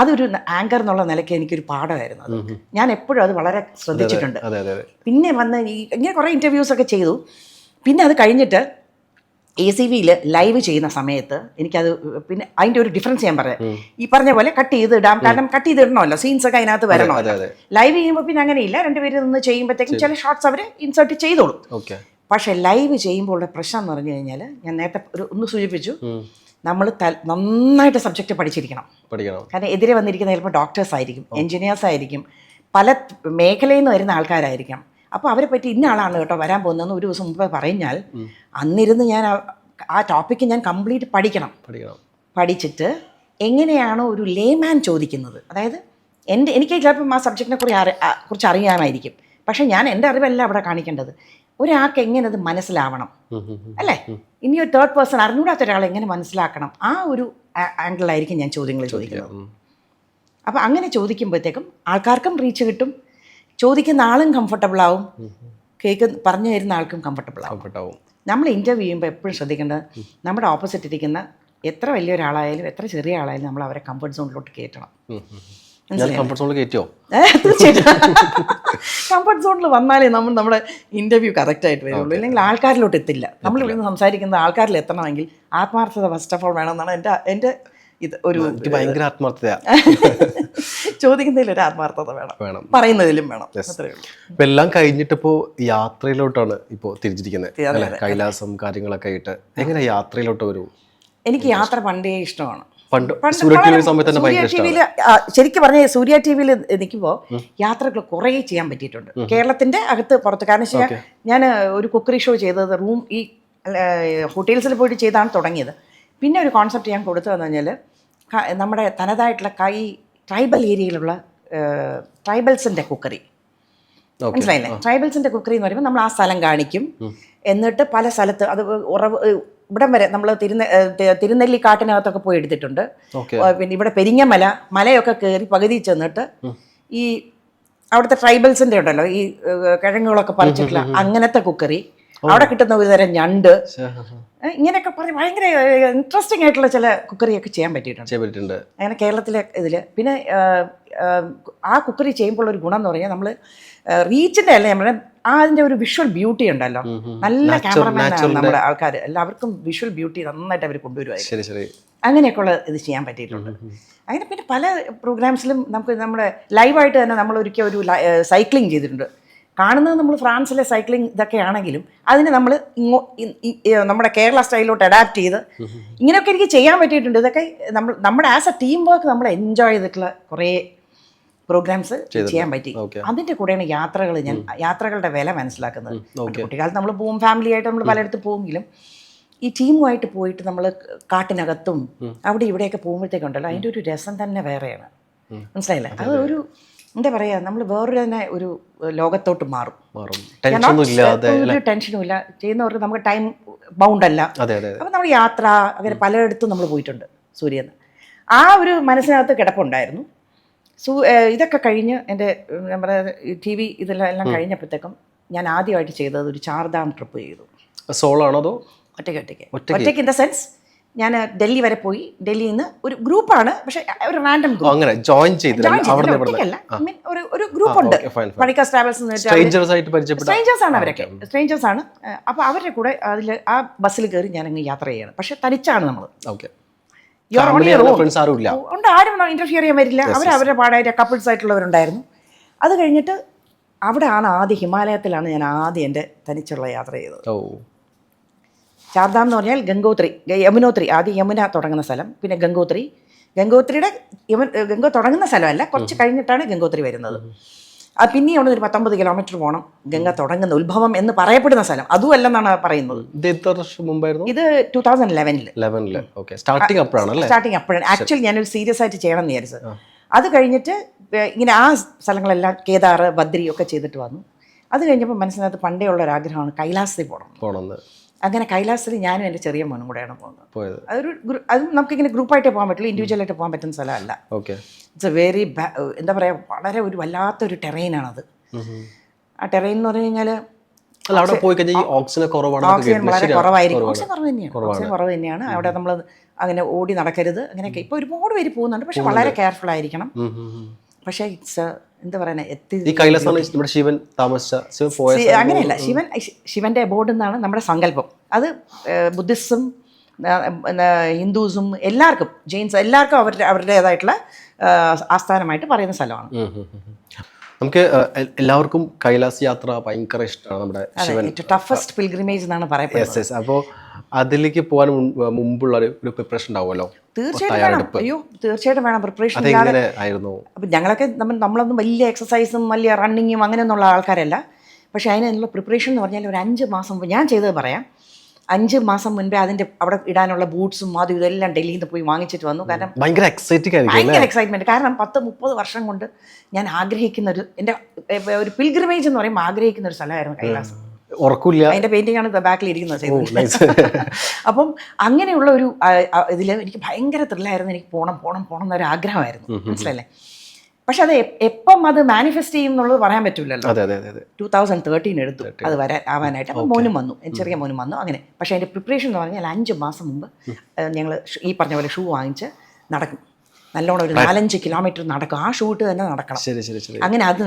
അതൊരു ആങ്കർ എന്നുള്ള നിലയ്ക്ക് എനിക്കൊരു പാഠമായിരുന്നു അത്. ഞാൻ എപ്പോഴും അത് വളരെ ശ്രദ്ധിച്ചിട്ടുണ്ട്. പിന്നെ വന്ന് ഇങ്ങനെ കുറേ ഇൻ്റർവ്യൂസൊക്കെ ചെയ്തു. പിന്നെ അത് കഴിഞ്ഞിട്ട് ACVയിൽ ലൈവ് ചെയ്യുന്ന സമയത്ത് എനിക്കത് പിന്നെ അതിൻ്റെ ഒരു ഡിഫറൻസ് ഞാൻ പറയാം. ഈ പറഞ്ഞ പോലെ കട്ട് ചെയ്ത് ഇടാം, കാരണം കട്ട് ചെയ്ത് ഇടണമല്ലോ, സീൻസൊക്കെ അതിനകത്ത് വരണമല്ലോ. ലൈവ് ചെയ്യുമ്പോൾ പിന്നെ അങ്ങനെയില്ല, 2 പേര് നിന്ന് ചെയ്യുമ്പോഴത്തേക്കും ചില ഷോർട്സ് അവർ ഇൻസേർട്ട് ചെയ്തോളും. പക്ഷേ ലൈവ് ചെയ്യുമ്പോൾ ഉള്ള പ്രശ്നം എന്ന് പറഞ്ഞു കഴിഞ്ഞാൽ, ഞാൻ നേരത്തെ ഒന്ന് സൂചിപ്പിച്ചു, നമ്മൾ നന്നായിട്ട് സബ്ജക്റ്റ് പഠിച്ചിരിക്കണം. കാരണം എതിരെ വന്നിരിക്കുന്ന ചിലപ്പോൾ ഡോക്ടേഴ്സ് ആയിരിക്കും, എൻജിനീയേഴ്സ് ആയിരിക്കും, പല മേഖലയിൽ നിന്ന് വരുന്ന ആൾക്കാരായിരിക്കാം. അപ്പോൾ അവരെ പറ്റി ഇന്ന ആളാണ് കേട്ടോ വരാൻ പോകുന്നതെന്ന് ഒരു ദിവസം മുമ്പ് പറഞ്ഞാൽ അന്നിരുന്ന് ഞാൻ ആ ടോപ്പിക്ക് ഞാൻ കംപ്ലീറ്റ് പഠിച്ചിട്ട് എങ്ങനെയാണോ ഒരു ലേമാൻ ചോദിക്കുന്നത്, അതായത് എനിക്ക് ചിലപ്പം ആ സബ്ജക്റ്റിനെ കുറിച്ച് അറിയാമായിരിക്കും, പക്ഷേ ഞാൻ എൻ്റെ അറിവല്ല അവിടെ കാണിക്കേണ്ടത്. ഒരാൾക്ക് എങ്ങനെ അത് മനസ്സിലാവണം അല്ലേ, ഇനി ഒരു തേർഡ് പേഴ്സൺ അറിഞ്ഞൂടാത്ത ഒരാളെ എങ്ങനെ മനസ്സിലാക്കണം, ആ ഒരു ആംഗിളിലായിരിക്കും ഞാൻ ചോദ്യങ്ങൾ ചോദിക്കുന്നത്. അപ്പോൾ അങ്ങനെ ചോദിക്കുമ്പോഴത്തേക്കും ആൾക്കാർക്കും റീച്ച് കിട്ടും, ചോദിക്കുന്ന ആളും കംഫർട്ടബിൾ ആവും, പറഞ്ഞു തരുന്ന ആൾക്കും കംഫർട്ടബിൾ ആവും. നമ്മൾ ഇൻ്റർവ്യൂ ചെയ്യുമ്പോൾ എപ്പോഴും ശ്രദ്ധിക്കേണ്ടത്, നമ്മുടെ ഓപ്പോസിറ്റ് ഇരിക്കുന്ന എത്ര വലിയൊരാളായാലും എത്ര ചെറിയ ആളായാലും നമ്മൾ അവരെ കംഫർട്ട് സോണിലോട്ട് കയറ്റണം. തീർച്ചയായിട്ടും കംഫർട്ട് സോണിൽ വന്നാലേ നമ്മുടെ ഇൻ്റർവ്യൂ കറക്റ്റായിട്ട് വരുള്ളൂ, ഇല്ലെങ്കിൽ ആൾക്കാരിലോട്ട് എത്തില്ല. നമ്മൾ ഇവിടെ നിന്ന് സംസാരിക്കുന്ന ആൾക്കാരിൽ എത്തണമെങ്കിൽ ആത്മാർത്ഥത ഫസ്റ്റ് ഓഫ് ഓൾ വേണമെന്നാണ് എൻ്റെ ഇത്. ഭയങ്കര
ആത്മാർത്ഥത
ചോദിക്കുന്നതിൽ ഒരു ആത്മാർത്ഥത വേണം, പറയുന്നതിലും വേണം. അത്രേ ഉള്ളൂ.
ഇപ്പൊ എല്ലാം കഴിഞ്ഞിട്ട് ഇപ്പോ യാത്രയിലോട്ടാണ് ഇപ്പോ തിരിച്ചിരിക്കുന്നത് അല്ലെ? കൈലാസം കാര്യങ്ങളൊക്കെ ആയിട്ട് എങ്ങനെ യാത്രയിലോട്ട് വരും?
എനിക്ക് യാത്ര പണ്ടേ ഇഷ്ടമാണ്.
ശരിക്കും
പറഞ്ഞ സൂര്യ ടി വിയിൽ നിൽക്കുമ്പോൾ യാത്രകൾ കുറേ ചെയ്യാൻ പറ്റിയിട്ടുണ്ട് കേരളത്തിന്റെ അകത്ത് പുറത്ത്. കാരണം ഞാൻ ഒരു കുക്കറി ഷോ ചെയ്തത് ഈ ഹോട്ടൽസിൽ പോയിട്ട് ചെയ്താണ് തുടങ്ങിയത്. പിന്നെ ഒരു കോൺസെപ്റ്റ് ഞാൻ കൊടുത്തതെന്ന് പറഞ്ഞാൽ നമ്മുടെ തനതായിട്ടുള്ള ട്രൈബൽ ഏരിയയിലുള്ള ട്രൈബൽസിൻ്റെ കുക്കറി, മനസ്സിലായില്ലേ? ട്രൈബൽസിൻ്റെ കുക്കറി എന്ന് പറയുമ്പോൾ നമ്മൾ ആ സ്ഥലം കാണിക്കും, എന്നിട്ട് പല സ്ഥലത്ത് അത് ഇവിടം വരെ നമ്മൾ തിരുനെല്ലിക്കാട്ടിനകത്തൊക്കെ പോയി എടുത്തിട്ടുണ്ട്. പിന്നെ ഇവിടെ പെരിങ്ങമല മലയൊക്കെ കയറി പകുതി ചെന്നിട്ട് ഈ അവിടുത്തെ ട്രൈബൽസിൻ്റെ ഉണ്ടല്ലോ ഈ കിഴങ്ങുകളൊക്കെ പറിച്ചിട്ടില്ല അങ്ങനത്തെ കുക്കറി, അവിടെ കിട്ടുന്ന ഒരു തരം ഞണ്ട്, ഇങ്ങനെയൊക്കെ പറഞ്ഞ് ഭയങ്കര ഇൻട്രസ്റ്റിംഗ് ആയിട്ടുള്ള ചില കുക്കറിയൊക്കെ ചെയ്യാൻ പറ്റിയിട്ടുണ്ട് അങ്ങനെ കേരളത്തിലെ ഇതിൽ. പിന്നെ ആ കുക്കറി ചെയ്യുമ്പോൾ ഒരു ഗുണം എന്ന് പറഞ്ഞാൽ നമ്മൾ റീച്ചിൻ്റെ അല്ല, നമ്മുടെ അതിൻ്റെ ഒരു വിഷ്വൽ ബ്യൂട്ടി ഉണ്ടല്ലോ. നല്ല ക്യാമറമാനാണ് നമ്മുടെ ആൾക്കാർ, എല്ലാവർക്കും വിഷ്വൽ ബ്യൂട്ടി നന്നായിട്ട് അവർ കൊണ്ടുവരുമായിരുന്നു. അങ്ങനെയൊക്കെയുള്ള ഇത് ചെയ്യാൻ പറ്റിയിട്ടുണ്ട്. അങ്ങനെ പിന്നെ പല പ്രോഗ്രാംസിലും നമുക്ക് നമ്മുടെ ലൈവായിട്ട് തന്നെ നമ്മൾ ഒരിക്കൽ ഒരു സൈക്ലിംഗ് ചെയ്തിട്ടുണ്ട്. കാണുന്നത് നമ്മൾ ഫ്രാൻസിലെ സൈക്ലിംഗ് ഇതൊക്കെ ആണെങ്കിലും അതിനെ നമ്മൾ നമ്മുടെ കേരള സ്റ്റൈലിലോട്ട് അഡാപ്റ്റ് ചെയ്ത് ഇങ്ങനെയൊക്കെ എനിക്ക് ചെയ്യാൻ പറ്റിയിട്ടുണ്ട്. ഇതൊക്കെ നമ്മുടെ ആസ് എ ടീം വർക്ക് നമ്മൾ എൻജോയ് ചെയ്തിട്ടുള്ള കുറേ പ്രോഗ്രാംസ് ചെയ്യാൻ പറ്റി. അതിൻ്റെ കൂടെയാണ് യാത്രകളുടെ വില മനസ്സിലാക്കുന്നത്. കുട്ടിക്കാലത്ത് നമ്മൾ പോകും, ഫാമിലി ആയിട്ട് നമ്മൾ പലയിടത്ത് പോകുമെങ്കിലും ഈ ടീമുമായിട്ട് പോയിട്ട് നമ്മൾ കാട്ടിനകത്തും അവിടെ ഇവിടെയൊക്കെ പോകുമ്പോഴത്തേക്കുണ്ടല്ലോ അതിൻ്റെ ഒരു രസം തന്നെ വേറെയാണ്, മനസ്സിലായില്ലേ? അത് ഒരു എന്താ പറയുക, നമ്മൾ വേറൊരു തന്നെ ഒരു ലോകത്തോട്ട് മാറും. ഒരു ടെൻഷനും ഇല്ല, ചെയ്യുന്നവർക്ക് നമുക്ക് ടൈം ബൗണ്ടല്ല. അപ്പം നമ്മൾ യാത്ര അങ്ങനെ പലയിടത്തും നമ്മൾ പോയിട്ടുണ്ട് സൂര്യന്ന്. ആ ഒരു മനസ്സിനകത്ത് കിടപ്പുണ്ടായിരുന്നു. ഇതൊക്കെ കഴിഞ്ഞ് എൻ്റെ നമ്മുടെ TV ഇതെല്ലാം കഴിഞ്ഞപ്പോഴത്തേക്കും ഞാൻ ആദ്യമായിട്ട് ചെയ്തത് ഒരു 4 ധാം ട്രിപ്പ് ചെയ്തു.
സോളോ ആണോ അതോ
ഒറ്റയ്ക്ക്? ഇൻ ദ സെൻസ് ഞാൻ ഡൽഹി വരെ പോയി. ഡൽഹിയിൽ നിന്ന് ഒരു ഗ്രൂപ്പാണ്, പക്ഷെ ഒരു റാൻഡം ഒരു ഗ്രൂപ്പ് ഉണ്ട്, പണിക്കാസ് ട്രാവൽസ്. സ്ട്രേഞ്ചേഴ്സ് ആണ് അവരൊക്കെ, സ്ട്രേഞ്ചേഴ്സ് ആണ്. അപ്പോൾ അവരുടെ കൂടെ ആ ബസ്സിൽ കയറി ഞാൻ അങ്ങ് യാത്ര ചെയ്യണം. പക്ഷെ തനിച്ചാണ് നമ്മൾ, ഉണ്ട്, ആരും ഇന്റർഫിയർ ചെയ്യാൻ വരില്ല. അവരവരുടെ പാടായിട്ട് കപ്പിൾസ് ആയിട്ടുള്ളവരുണ്ടായിരുന്നു. അത് കഴിഞ്ഞിട്ട് ഹിമാലയത്തിലാണ് ഞാൻ ആദ്യം എൻ്റെ തനിച്ചുള്ള യാത്ര ചെയ്തത്. 4 ധാം എന്ന് പറഞ്ഞാൽ യമുനോത്രി, ആദ്യം യമുന തുടങ്ങുന്ന സ്ഥലം, പിന്നെ ഗംഗോത്രിയുടെ ഗംഗ തുടങ്ങുന്ന സ്ഥലമല്ല, കുറച്ച് കഴിഞ്ഞിട്ടാണ് ഗംഗോത്രി വരുന്നത്. പിന്നെ അവിടെ ഒരു 19 കിലോമീറ്റർ പോകണം ഗംഗ തുടങ്ങുന്ന ഉത്ഭവം എന്ന് പറയപ്പെടുന്ന സ്ഥലം. അതും അല്ലെന്നാണ് പറയുന്നത്. ഇത് 2011 സ്റ്റാർട്ടിങ് അപ്പോഴാണ്. ആക്ച്വലി ഞാനൊരു സീരിയസ് ആയിട്ട് ചെയ്യണം എന്ന് വിചാരിച്ചത്. അത് കഴിഞ്ഞിട്ട് ഇങ്ങനെ ആ സ്ഥലങ്ങളെല്ലാം കേദാർ, ബദ്രി ഒക്കെ ചെയ്തിട്ട് വന്നു. അത് കഴിഞ്ഞപ്പോൾ മനസ്സിനകത്ത് പണ്ടേ ഉള്ള ഒരു ആഗ്രഹമാണ് കൈലാസത്തിൽ പോകണം. അങ്ങനെ കൈലാസത്തിൽ ഞാനും എൻ്റെ ചെറിയ മോനും കൂടെയാണ് പോകുന്നത്. അത് നമുക്കിങ്ങനെ ഗ്രൂപ്പായിട്ടേ പോകാൻ പറ്റുള്ളൂ, ഇൻഡിവിജ്വലായിട്ട് പോകാൻ പറ്റുന്ന സ്ഥലമല്ല. ഇറ്റ്സ് എ വെരി എന്താ പറയുക, വളരെ ഒരു വല്ലാത്തൊരു ടെറൈനാണത്. ആ ടെറൈൻ എന്ന് പറഞ്ഞു കഴിഞ്ഞാൽ ഓക്സിജൻ വളരെ കുറവായിരിക്കും. ഓക്സിജൻ കുറവ് തന്നെയാണ് അവിടെ. നമ്മൾ അങ്ങനെ ഓടി നടക്കരുത്, അങ്ങനെയൊക്കെ. ഇപ്പോൾ ഒരുപാട് പേര് പോകുന്നുണ്ട്, പക്ഷെ വളരെ കെയർഫുൾ ആയിരിക്കണം. പക്ഷേ ഇറ്റ്സ് എന്താ പറയുക, അങ്ങനെയല്ല. ശിവന്റെ അബോർഡ് എന്നാണ് നമ്മുടെ സങ്കല്പം. അത് ബുദ്ധിസം, ഹിന്ദുസും എല്ലാവർക്കും, ജെയിൻസ് എല്ലാവർക്കും അവരുടേതായിട്ടുള്ള ആസ്ഥാനമായിട്ട് പറയുന്ന സ്ഥലമാണ്.
നമുക്ക് എല്ലാവർക്കും കൈലാസ് യാത്ര ഭയങ്കര ഇഷ്ടമാണ്. നമ്മുടെ
ടഫസ്റ്റ് പിൽഗ്രിമേജ് എന്നാണ് പറയുന്നത്.
അപ്പോൾ അതിലേക്ക് പോകാൻ മുമ്പുള്ള ഒരു പ്രിപ്പറേഷൻ ഉണ്ടാവുമല്ലോ?
തീർച്ചയായിട്ടും വേണം പ്രിപ്പറേഷൻ. അപ്പം ഞങ്ങളൊക്കെ നമ്മളൊന്നും വലിയ എക്സസൈസും വലിയ റണ്ണിങ്ങും അങ്ങനെയൊന്നുള്ള ആൾക്കാരല്ല. പക്ഷേ അതിനുള്ള പ്രിപ്പറേഷൻ എന്ന് പറഞ്ഞാൽ ഒരു 5 മാസം മുമ്പ്, ഞാൻ ചെയ്തത് പറയാം, 5 മാസം മുൻപേ അതിൻ്റെ അവിടെ ഇടാനുള്ള ബൂട്ട്സും അതും ഇതെല്ലാം ഡൽഹിയിൽ നിന്ന് പോയി വാങ്ങിച്ചിട്ട് വന്നു. കാരണം ഭയങ്കര എക്സൈറ്റ്മെൻറ്റ്. കാരണം 10-30 വർഷം കൊണ്ട് ഞാൻ ആഗ്രഹിക്കുന്ന എൻ്റെ ഒരു പിൽഗ്രിമേജ് എന്ന് പറയുമ്പോൾ ആഗ്രഹിക്കുന്ന ഒരു സ്ഥലമായിരുന്നു കൈലാസം.
ഉറക്കില്ല,
അതിൻ്റെ പെയിൻറ്റിംഗ് ആണ് ബാക്കിൽ ഇരിക്കുന്നത്. അപ്പം അങ്ങനെയുള്ള ഒരു ഇതിൽ എനിക്ക് ഭയങ്കര ത്രില്ലായിരുന്നു. എനിക്ക് പോകണം എന്നൊരു ആഗ്രഹമായിരുന്നു, മനസ്സിലല്ലേ? പക്ഷെ അത് എപ്പം അത് മാനിഫെസ്റ്റ് ചെയ്യും എന്നുള്ളത് പറയാൻ പറ്റില്ലല്ലോ. 2013 എടുത്തു അത് ആവാനായിട്ട്. അപ്പം മോനും വന്നു, ചെറിയ മോനും വന്നു, അങ്ങനെ. പക്ഷേ അതിൻ്റെ പ്രിപ്പറേഷൻ എന്ന് പറഞ്ഞാൽ 5 മാസം മുമ്പ് ഞങ്ങൾ ഈ പറഞ്ഞ പോലെ ഷൂ വാങ്ങിച്ച് നടക്കും. നല്ലോണം ഒരു 4-5 കിലോമീറ്റർ നടക്കും. ആ ഷൂട്ട് തന്നെ നടക്കണം. അങ്ങനെ അത്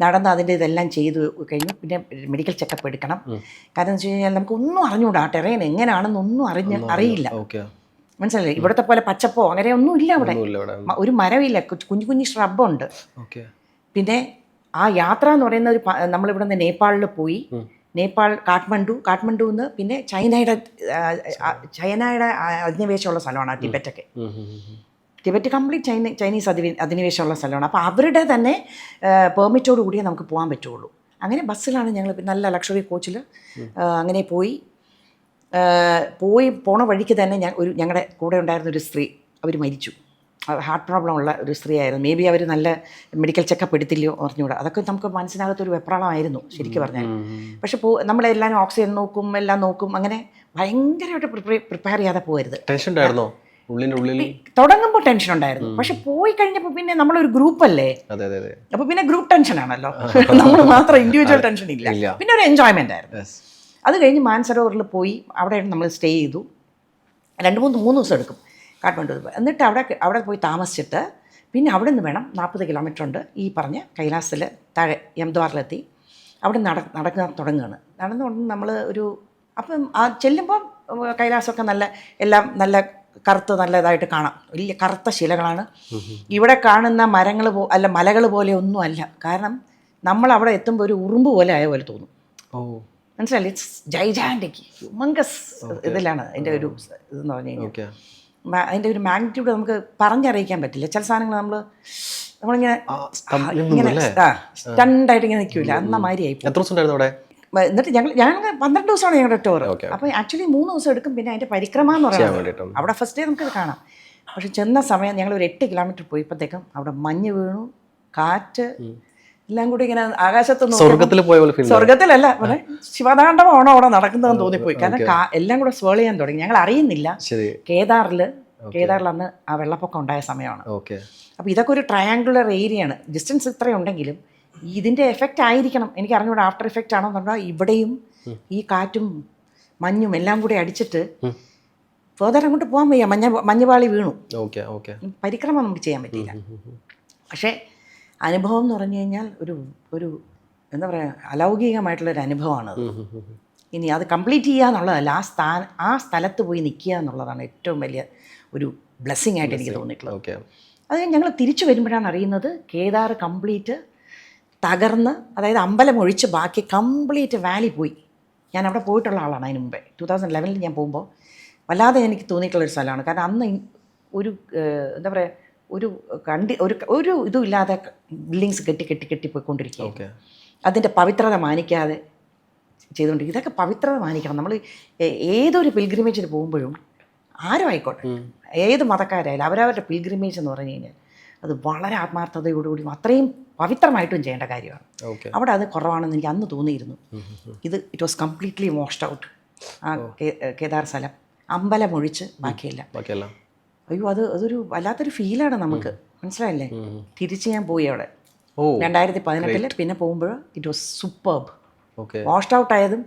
നടന്ന് അതിൻ്റെ ഇതെല്ലാം ചെയ്തു കഴിഞ്ഞു. പിന്നെ മെഡിക്കൽ ചെക്കപ്പ് എടുക്കണം. കാരണം എന്ന് വെച്ച് കഴിഞ്ഞാൽ നമുക്കൊന്നും അറിഞ്ഞുകൂടാ, ആ ടെറൈൻ എങ്ങനെയാണെന്നൊന്നും അറിയില്ല. മനസ്സിലായില്ലേ? ഇവിടുത്തെ പോലെ പച്ചപ്പോ അങ്ങനെ ഒന്നും ഇല്ല അവിടെ. ഒരു മരമില്ല, കുഞ്ഞു കുഞ്ഞു ശ്രബുണ്ട്. പിന്നെ ആ യാത്ര എന്ന് പറയുന്ന ഒരു നമ്മളിവിടെ നിന്ന് നേപ്പാളിൽ പോയി, നേപ്പാൾ കാഠ്മണ്ഡുന്ന് പിന്നെ ചൈനയുടെ അധിനിവേശമുള്ള സ്ഥലമാണ് ടിബറ്റൊക്കെ. ടിബറ്റ് കംപ്ലീറ്റ് ചൈനീസ് അധിനിവേശമുള്ള സ്ഥലമാണ്. അപ്പോൾ അവരുടെ തന്നെ പെർമിറ്റോട് കൂടിയേ നമുക്ക് പോകാൻ പറ്റുള്ളൂ. അങ്ങനെ ബസ്സിലാണ് ഞങ്ങൾ നല്ല ലക്ഷറി കോച്ചിൽ അങ്ങനെ പോണ വഴിക്ക് തന്നെ ഞങ്ങളുടെ കൂടെ ഉണ്ടായിരുന്ന ഒരു സ്ത്രീ അവർ മരിച്ചു. ഹാർട്ട് പ്രോബ്ലം ഉള്ള ഒരു സ്ത്രീ ആയിരുന്നു. മേ ബി അവർ നല്ല മെഡിക്കൽ ചെക്കപ്പ് എടുത്തില്ലയോ അറിഞ്ഞുകൂടാ. അതൊക്കെ നമുക്ക് മനസ്സിനകത്തൊരു വെപ്രാളമായിരുന്നു ശരിക്കും പറഞ്ഞാൽ. പക്ഷെ നമ്മളെല്ലാം ഓക്സിജൻ നോക്കും, എല്ലാം നോക്കും. അങ്ങനെ ഭയങ്കരമായിട്ട് പ്രിപ്പയർ ചെയ്യാതെ പോകരുത്.
ടെൻഷൻ ഉണ്ടായിരുന്നോ?
തുടങ്ങുമ്പോൾ ടെൻഷൻ ഉണ്ടായിരുന്നു. പക്ഷെ പോയി കഴിഞ്ഞപ്പോൾ പിന്നെ നമ്മളൊരു ഗ്രൂപ്പ് അല്ലേ, അപ്പൊ പിന്നെ ഗ്രൂപ്പ് ടെൻഷൻ ആണല്ലോ, നമ്മൾ മാത്രം ഇൻഡിവിജ്വൽ ടെൻഷൻ ഇല്ല. പിന്നെ ഒരു എൻജോയ്മെന്റ് ആയിരുന്നു. അത് കഴിഞ്ഞ് മാനസരോവറിൽ പോയി അവിടെ നമ്മൾ സ്റ്റേ ചെയ്തു. 2-3 ദിവസം എടുക്കും കാഠ്മണ്ഡു. എന്നിട്ട് അവിടെ പോയി താമസിച്ചിട്ട് പിന്നെ അവിടെ നിന്ന് വേണം 40 കിലോമീറ്റർ ഉണ്ട് ഈ പറഞ്ഞ കൈലാസത്തിൽ താഴെ യംദ്വാറിലെത്തി. അവിടെ നടക്കാൻ തുടങ്ങുകയാണ്. നടന്നുകൊണ്ട് നമ്മൾ അപ്പം ചെല്ലുമ്പം കൈലാസമൊക്കെ എല്ലാം നല്ല കറുത്ത് നല്ലതായിട്ട് കാണാം. വലിയ കറുത്ത ശിലകളാണ്. ഇവിടെ കാണുന്ന മലകൾ പോലെ ഒന്നും അല്ല. കാരണം നമ്മൾ അവിടെ എത്തുമ്പോൾ ഒരു ഉറുമ്പ് പോലെ ആയ പോലെ തോന്നും. മനസ്സിലായി? ഇറ്റ്സ് ജൈജാൻറ്റിക് ഹ്യൂമങ്കസ് ഇതിലാണ് അതിൻ്റെ ഒരു ഇതെന്ന് പറഞ്ഞു കഴിഞ്ഞാൽ. അതിൻ്റെ ഒരു മാഗ്നിറ്റ്യൂഡ് നമുക്ക് പറഞ്ഞറിയിക്കാൻ പറ്റില്ല. ചില സാധനങ്ങൾ നമ്മളിങ്ങനെ സ്റ്റണ്ടായിട്ട് ഇങ്ങനെ നിൽക്കില്ല, അന്ന മാതിരിയായി. എന്നിട്ട് ഞങ്ങൾ 12 ദിവസമാണ് ഞങ്ങളുടെ ടൂർ. അപ്പോൾ ആക്ച്വലി 3 ദിവസം എടുക്കും. പിന്നെ അതിൻ്റെ പരിക്രമ എന്ന് പറയുന്നത് അവിടെ ഫസ്റ്റ് ഡേ നമുക്കത് കാണാം. പക്ഷെ ചെന്ന സമയം ഞങ്ങൾ ഒരു 8 കിലോമീറ്റർ പോയപ്പോഴത്തേക്കും അവിടെ മഞ്ഞ് വീണു, കാറ്റ് എല്ലാം കൂടി ഇങ്ങനെ ആകാശത്ത് സ്വർഗത്തിലല്ല ശിവതാണ്ഡവമാണോ അവിടെ നടക്കുന്നതെന്ന് തോന്നിപ്പോയി. കാരണം എല്ലാം കൂടെ സ്വേൾ ചെയ്യാൻ തുടങ്ങി. ഞങ്ങൾ അറിയുന്നില്ല. കേദാറിൽ അന്ന് ആ വെള്ളപ്പൊക്കം ഉണ്ടായ സമയമാണ്. അപ്പോൾ ഇതൊക്കെ ഒരു ട്രയാങ്കുലർ ഏരിയയാണ്. ഡിസ്റ്റൻസ് ഇത്രയുണ്ടെങ്കിലും ഇതിൻ്റെ എഫക്റ്റ് ആയിരിക്കണം, എനിക്ക് അറിഞ്ഞൂടെ ആഫ്റ്റർ എഫക്റ്റ് ആണോ എന്ന് പറഞ്ഞാൽ ഇവിടെയും ഈ കാറ്റും മഞ്ഞും എല്ലാം കൂടി അടിച്ചിട്ട് ഫേർദർ അങ്ങോട്ട് പോകാൻ വയ്യ. മഞ്ഞുപാളി വീണു. പരിക്രമം നമുക്ക് ചെയ്യാൻ പറ്റിയില്ല. പക്ഷേ അനുഭവം എന്ന് പറഞ്ഞു കഴിഞ്ഞാൽ ഒരു എന്താ പറയുക, അലൗകികമായിട്ടുള്ളൊരു അനുഭവമാണത്. ഇനി അത് കംപ്ലീറ്റ് ചെയ്യുക എന്നുള്ളതല്ല, ആ സ്ഥലത്ത് പോയി നിൽക്കുക എന്നുള്ളതാണ് ഏറ്റവും വലിയ ഒരു ബ്ലെസ്സിങ് ആയിട്ട് എനിക്ക് തോന്നിയിട്ടുള്ളത്. അത് ഞങ്ങൾ തിരിച്ചു വരുമ്പോഴാണ് അറിയുന്നത് കേദാർ കംപ്ലീറ്റ് തകർന്ന്, അതായത് അമ്പലം ഒഴിച്ച് ബാക്കി കംപ്ലീറ്റ് വാലി പോയി. ഞാൻ അവിടെ പോയിട്ടുള്ള ആളാണ് അതിന് മുമ്പേ. 2011 ഞാൻ പോകുമ്പോൾ വല്ലാതെ എനിക്ക് തോന്നിയിട്ടുള്ളൊരു സ്ഥലമാണ്. കാരണം അന്ന് ഒരു എന്താ പറയുക, ഒരു ഇതും ഇല്ലാതെ ബിൽഡിങ്സ് കെട്ടി പോയിക്കൊണ്ടിരിക്കുക. അതിൻ്റെ പവിത്രത മാനിക്കാതെ ചെയ്തുകൊണ്ടിരിക്കും. ഇതൊക്കെ പവിത്രത മാനിക്കണം. നമ്മൾ ഏതൊരു പിൽഗ്രിമേജിന് പോകുമ്പോഴും ആരും ആയിക്കോട്ടെ, ഏത് മതക്കാരായാലും അവരവരുടെ പിൽഗ്രിമേജ് എന്ന് പറഞ്ഞു കഴിഞ്ഞാൽ അത് വളരെ ആത്മാർത്ഥതയോടുകൂടി അത്രയും പവിത്രമായിട്ടും ചെയ്യേണ്ട കാര്യമാണ്. അവിടെ അത് കുറവാണെന്ന് എനിക്ക് അന്ന് തോന്നിയിരുന്നു. It was completely washed out. ആ കേദാർ സ്ഥലം അമ്പലം ഒഴിച്ച് ബാക്കിയല്ല. അയ്യോ, അതൊരു വല്ലാത്തൊരു ഫീലാണ് നമുക്ക്, മനസ്സിലായില്ലേ? തിരിച്ച് ഞാൻ പോയി അവിടെ 2018 പിന്നെ പോകുമ്പോൾ it was superb. Washed out ആയതും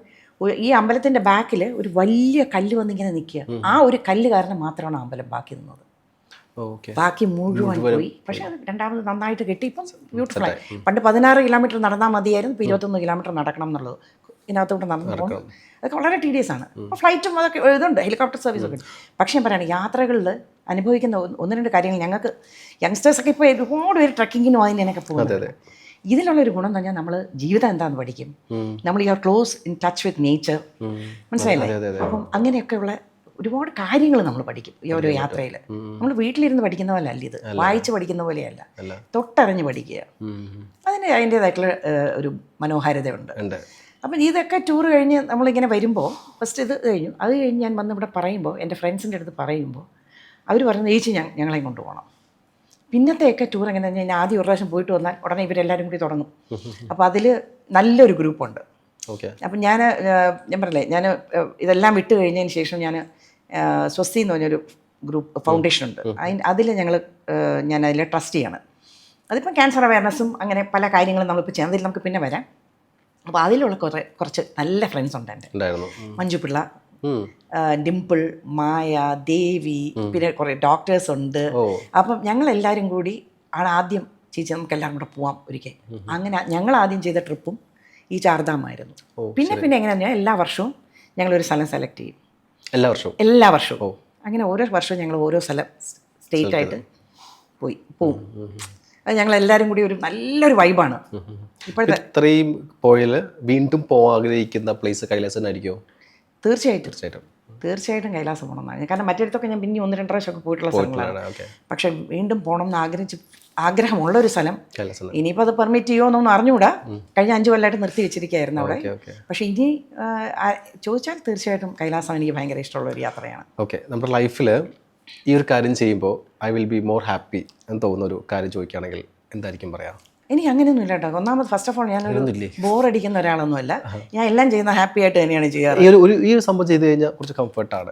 ഈ അമ്പലത്തിൻ്റെ ബാക്കിൽ ഒരു വലിയ കല്ല് വന്നിങ്ങനെ നിൽക്കുക. ആ ഒരു കല്ല് കാരണം മാത്രമാണ് അമ്പലം ബാക്കി നിന്നത്. ബാക്കി മുഴുവൻ പോയി. പക്ഷെ അത് രണ്ടാമത് നന്നായിട്ട് കെട്ടി. ഇപ്പം ബ്യൂട്ടിഫുൾ ആയി. പണ്ട് 16 കിലോമീറ്റർ നടന്നാൽ മതിയായിരുന്നു, ഇപ്പോൾ 21 കിലോമീറ്റർ നടക്കണം എന്നുള്ളത്. ഇതിനകത്തോട്ട് നടന്നു പോകും. അതൊക്കെ വളരെ ടീഡിയസ് ആണ്. അപ്പോൾ ഫ്ലൈറ്റും അതൊക്കെ ഇതുണ്ട്, ഹെലികോപ്റ്റർ സർവീസ് ഒക്കെ ഉണ്ട്. പക്ഷേ ഞാൻ പറയുകയാണ്, യാത്രകളിൽ അനുഭവിക്കുന്ന 1-2 കാര്യങ്ങൾ ഞങ്ങൾക്ക് യങ്സ്റ്റേഴ്സൊക്കെ ഇപ്പോൾ ഒരുപാട് പേര് ട്രക്കിങ്ങിനും അതിനൊക്കെ പോകുന്നത്. ഇതിലുള്ളൊരു ഗുണം എന്ന് പറഞ്ഞാൽ നമ്മൾ ജീവിതം എന്താണെന്ന് പഠിക്കും. നമ്മൾ you are close in touch with nature, മനസ്സിലായില്ലേ? അപ്പം അങ്ങനെയൊക്കെയുള്ള ഒരുപാട് കാര്യങ്ങൾ നമ്മൾ പഠിക്കും ഈ ഓരോ യാത്രയിൽ. നമ്മൾ വീട്ടിലിരുന്ന് പഠിക്കുന്ന പോലെ അല്ല ഇത്, വായിച്ച് പഠിക്കുന്ന പോലെയല്ല, തൊട്ടറിഞ്ഞ് പഠിക്കുക. അതിൻ്റേതായിട്ടുള്ള ഒരു മനോഹാരിതയുണ്ട്. അപ്പം ഇതൊക്കെ ടൂർ കഴിഞ്ഞ് നമ്മളിങ്ങനെ വരുമ്പോൾ ഫസ്റ്റ് ഇത് കഴിഞ്ഞു. അത് കഴിഞ്ഞ് ഞാൻ വന്ന് ഇവിടെ പറയുമ്പോൾ, എൻ്റെ ഫ്രണ്ട്സിൻ്റെ അടുത്ത് പറയുമ്പോൾ അവർ പറയുന്നത് ചേച്ചി ഞങ്ങളെയും കൊണ്ടുപോകണം. പിന്നത്തെയൊക്കെ ടൂർ എങ്ങനെ ഞാൻ ആദ്യം ഒരു പ്രാവശ്യം പോയിട്ട് വന്നാൽ ഉടനെ ഇവരെല്ലാവരും കൂടി തുടങ്ങും. അപ്പോൾ അതിൽ നല്ലൊരു ഗ്രൂപ്പുണ്ട്. അപ്പം ഞാൻ പറഞ്ഞില്ലേ, ഞാൻ ഇതെല്ലാം വിട്ട് കഴിഞ്ഞതിന് ശേഷം ഞാൻ സ്വസ്തി എന്ന് പറഞ്ഞൊരു ഗ്രൂപ്പ് ഫൗണ്ടേഷൻ ഉണ്ട്. അതിൽ ഞാൻ അതിൽ ട്രസ്റ്റ് ചെയ്യാണ്. അതിപ്പം ക്യാൻസർ അവയർനെസ്സും അങ്ങനെ പല കാര്യങ്ങളും നമ്മളിപ്പോൾ ചെയ്യുന്നതിൽ നമുക്ക് പിന്നെ വരാം. അപ്പോൾ അതിലുള്ള കുറച്ച് നല്ല ഫ്രണ്ട്സ് ഉണ്ട് എൻ്റെ. മഞ്ജു പിള്ള, ഡിംപിൾ, മായ, ദേവി, പിന്നെ കുറേ ഡോക്ടേഴ്സ് ഉണ്ട്. അപ്പം ഞങ്ങളെല്ലാവരും കൂടി ആണ് ആദ്യം ചേച്ചി നമുക്ക് എല്ലാവരും കൂടെ പോവാം ഒരിക്കൽ. അങ്ങനെ ഞങ്ങൾ ആദ്യം ചെയ്ത ട്രിപ്പും ഈ ചാർധാമായിരുന്നു. പിന്നെ എങ്ങനെയാണെന്ന് പറഞ്ഞാൽ എല്ലാ വർഷവും ഞങ്ങളൊരു സ്ഥലം സെലക്ട് ചെയ്യും. എല്ലാ വർഷവും അങ്ങനെ ഓരോ വർഷവും ഞങ്ങൾ ഓരോ സ്ഥലം സ്റ്റേറ്റായിട്ട് പോവും. അത് ഞങ്ങളെല്ലാവരും കൂടി ഒരു നല്ലൊരു വൈബാണ്. ഇപ്പോഴത്തെ
ഇത്രയും പോയാൽ വീണ്ടും പോകാൻ ആഗ്രഹിക്കുന്ന പ്ലേസ് കൈലാസനായിരിക്കുമോ?
തീർച്ചയായിട്ടും കൈലാസം പോകണം എന്നാണ്. കാരണം മറ്റിടത്തൊക്കെ ഞാൻ പിന്നെ 1-2 പ്രാവശ്യമൊക്കെ പോയിട്ടുള്ള സ്ഥലങ്ങളാണ്. പക്ഷെ വീണ്ടും പോകണം എന്ന് ആഗ്രഹമുള്ളൊരു സ്ഥലം. ഇനിയിപ്പോൾ അത് പെർമിറ്റ് ചെയ്യുമോന്നൊന്നും അറിഞ്ഞുകൂടാ. കഴിഞ്ഞ 5 കൊല്ലമായിട്ട് നിർത്തി വെച്ചിരിക്കുകയായിരുന്നു അവിടെ. പക്ഷെ ഇനി ചോദിച്ചാൽ തീർച്ചയായിട്ടും കൈലാസം എനിക്ക് ഭയങ്കര ഇഷ്ടമുള്ള ഒരു യാത്രയാണ്.
ഓക്കെ, നമ്മുടെ ലൈഫിൽ ഈ ഒരു കാര്യം ചെയ്യുമ്പോൾ I will be more happy എന്ന് തോന്നുന്ന ഒരു കാര്യം ചോദിക്കുകയാണെങ്കിൽ എന്തായിരിക്കും പറയാം?
എനിക്ക് അങ്ങനെയൊന്നും ഇല്ല കേട്ടോ. ഒന്നാമത് ഫസ്റ്റ് ഓഫ് ഓൾ ഞാനൊരു ബോറടിക്കുന്ന ഒരാളൊന്നുമല്ല. ഞാൻ എല്ലാം ചെയ്യുന്ന ഹാപ്പി ആയിട്ട് തന്നെയാണ് ചെയ്യാറ്.
ഈ ഒരു സംഭവം ചെയ്ത് കഴിഞ്ഞാൽ കുറച്ച് കംഫർട്ടാണ്.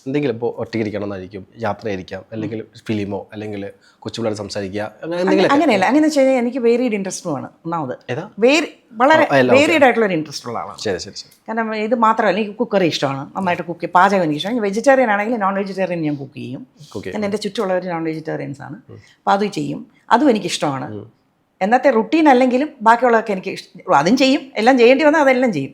എന്തെങ്കിലും ഇപ്പോൾ ഒറ്റയ്ക്കിരിക്കണം എന്നായിരിക്കും, യാത്രയായിരിക്കാം, അല്ലെങ്കിൽ ഫിലിമോ, അല്ലെങ്കിൽ കൊച്ചുപിള്ളേർ സംസാരിക്കുക,
അങ്ങനെയല്ല. അങ്ങനെ ചെയ്യാൻ എനിക്ക് വേരിയഡ് ഇൻട്രസ്റ്റുമാണ്. ഒന്നാമത് വളരെ വേരിയഡ് ആയിട്ടുള്ള ഒരു ഇൻട്രസ്റ്റ് ഉള്ള ആളാണ്.
ശരി.
കാരണം ഇത് മാത്രമല്ല, എനിക്ക് കുക്കറി ഇഷ്ടമാണ്, നന്നായിട്ട് പാചകം എനിക്ക് ഇഷ്ടമാണ്. വെജിറ്റേറിയൻ ആണെങ്കിൽ നോൺ വെജിറ്റേറിയൻ ഞാൻ കുക്ക് ചെയ്യും. എൻ്റെ ചുറ്റുമുള്ളവർ നോൺ വെജിറ്റേറിയൻസ് ആണ്, അപ്പോൾ അത് ചെയ്യും. അതും എനിക്കിഷ്ടമാണ്. എന്നത്തെ റുട്ടീൻ അല്ലെങ്കിലും ബാക്കിയുള്ളതൊക്കെ എനിക്ക് അതും ചെയ്യും. എല്ലാം ചെയ്യേണ്ടി വന്നാൽ അതെല്ലാം ചെയ്യും.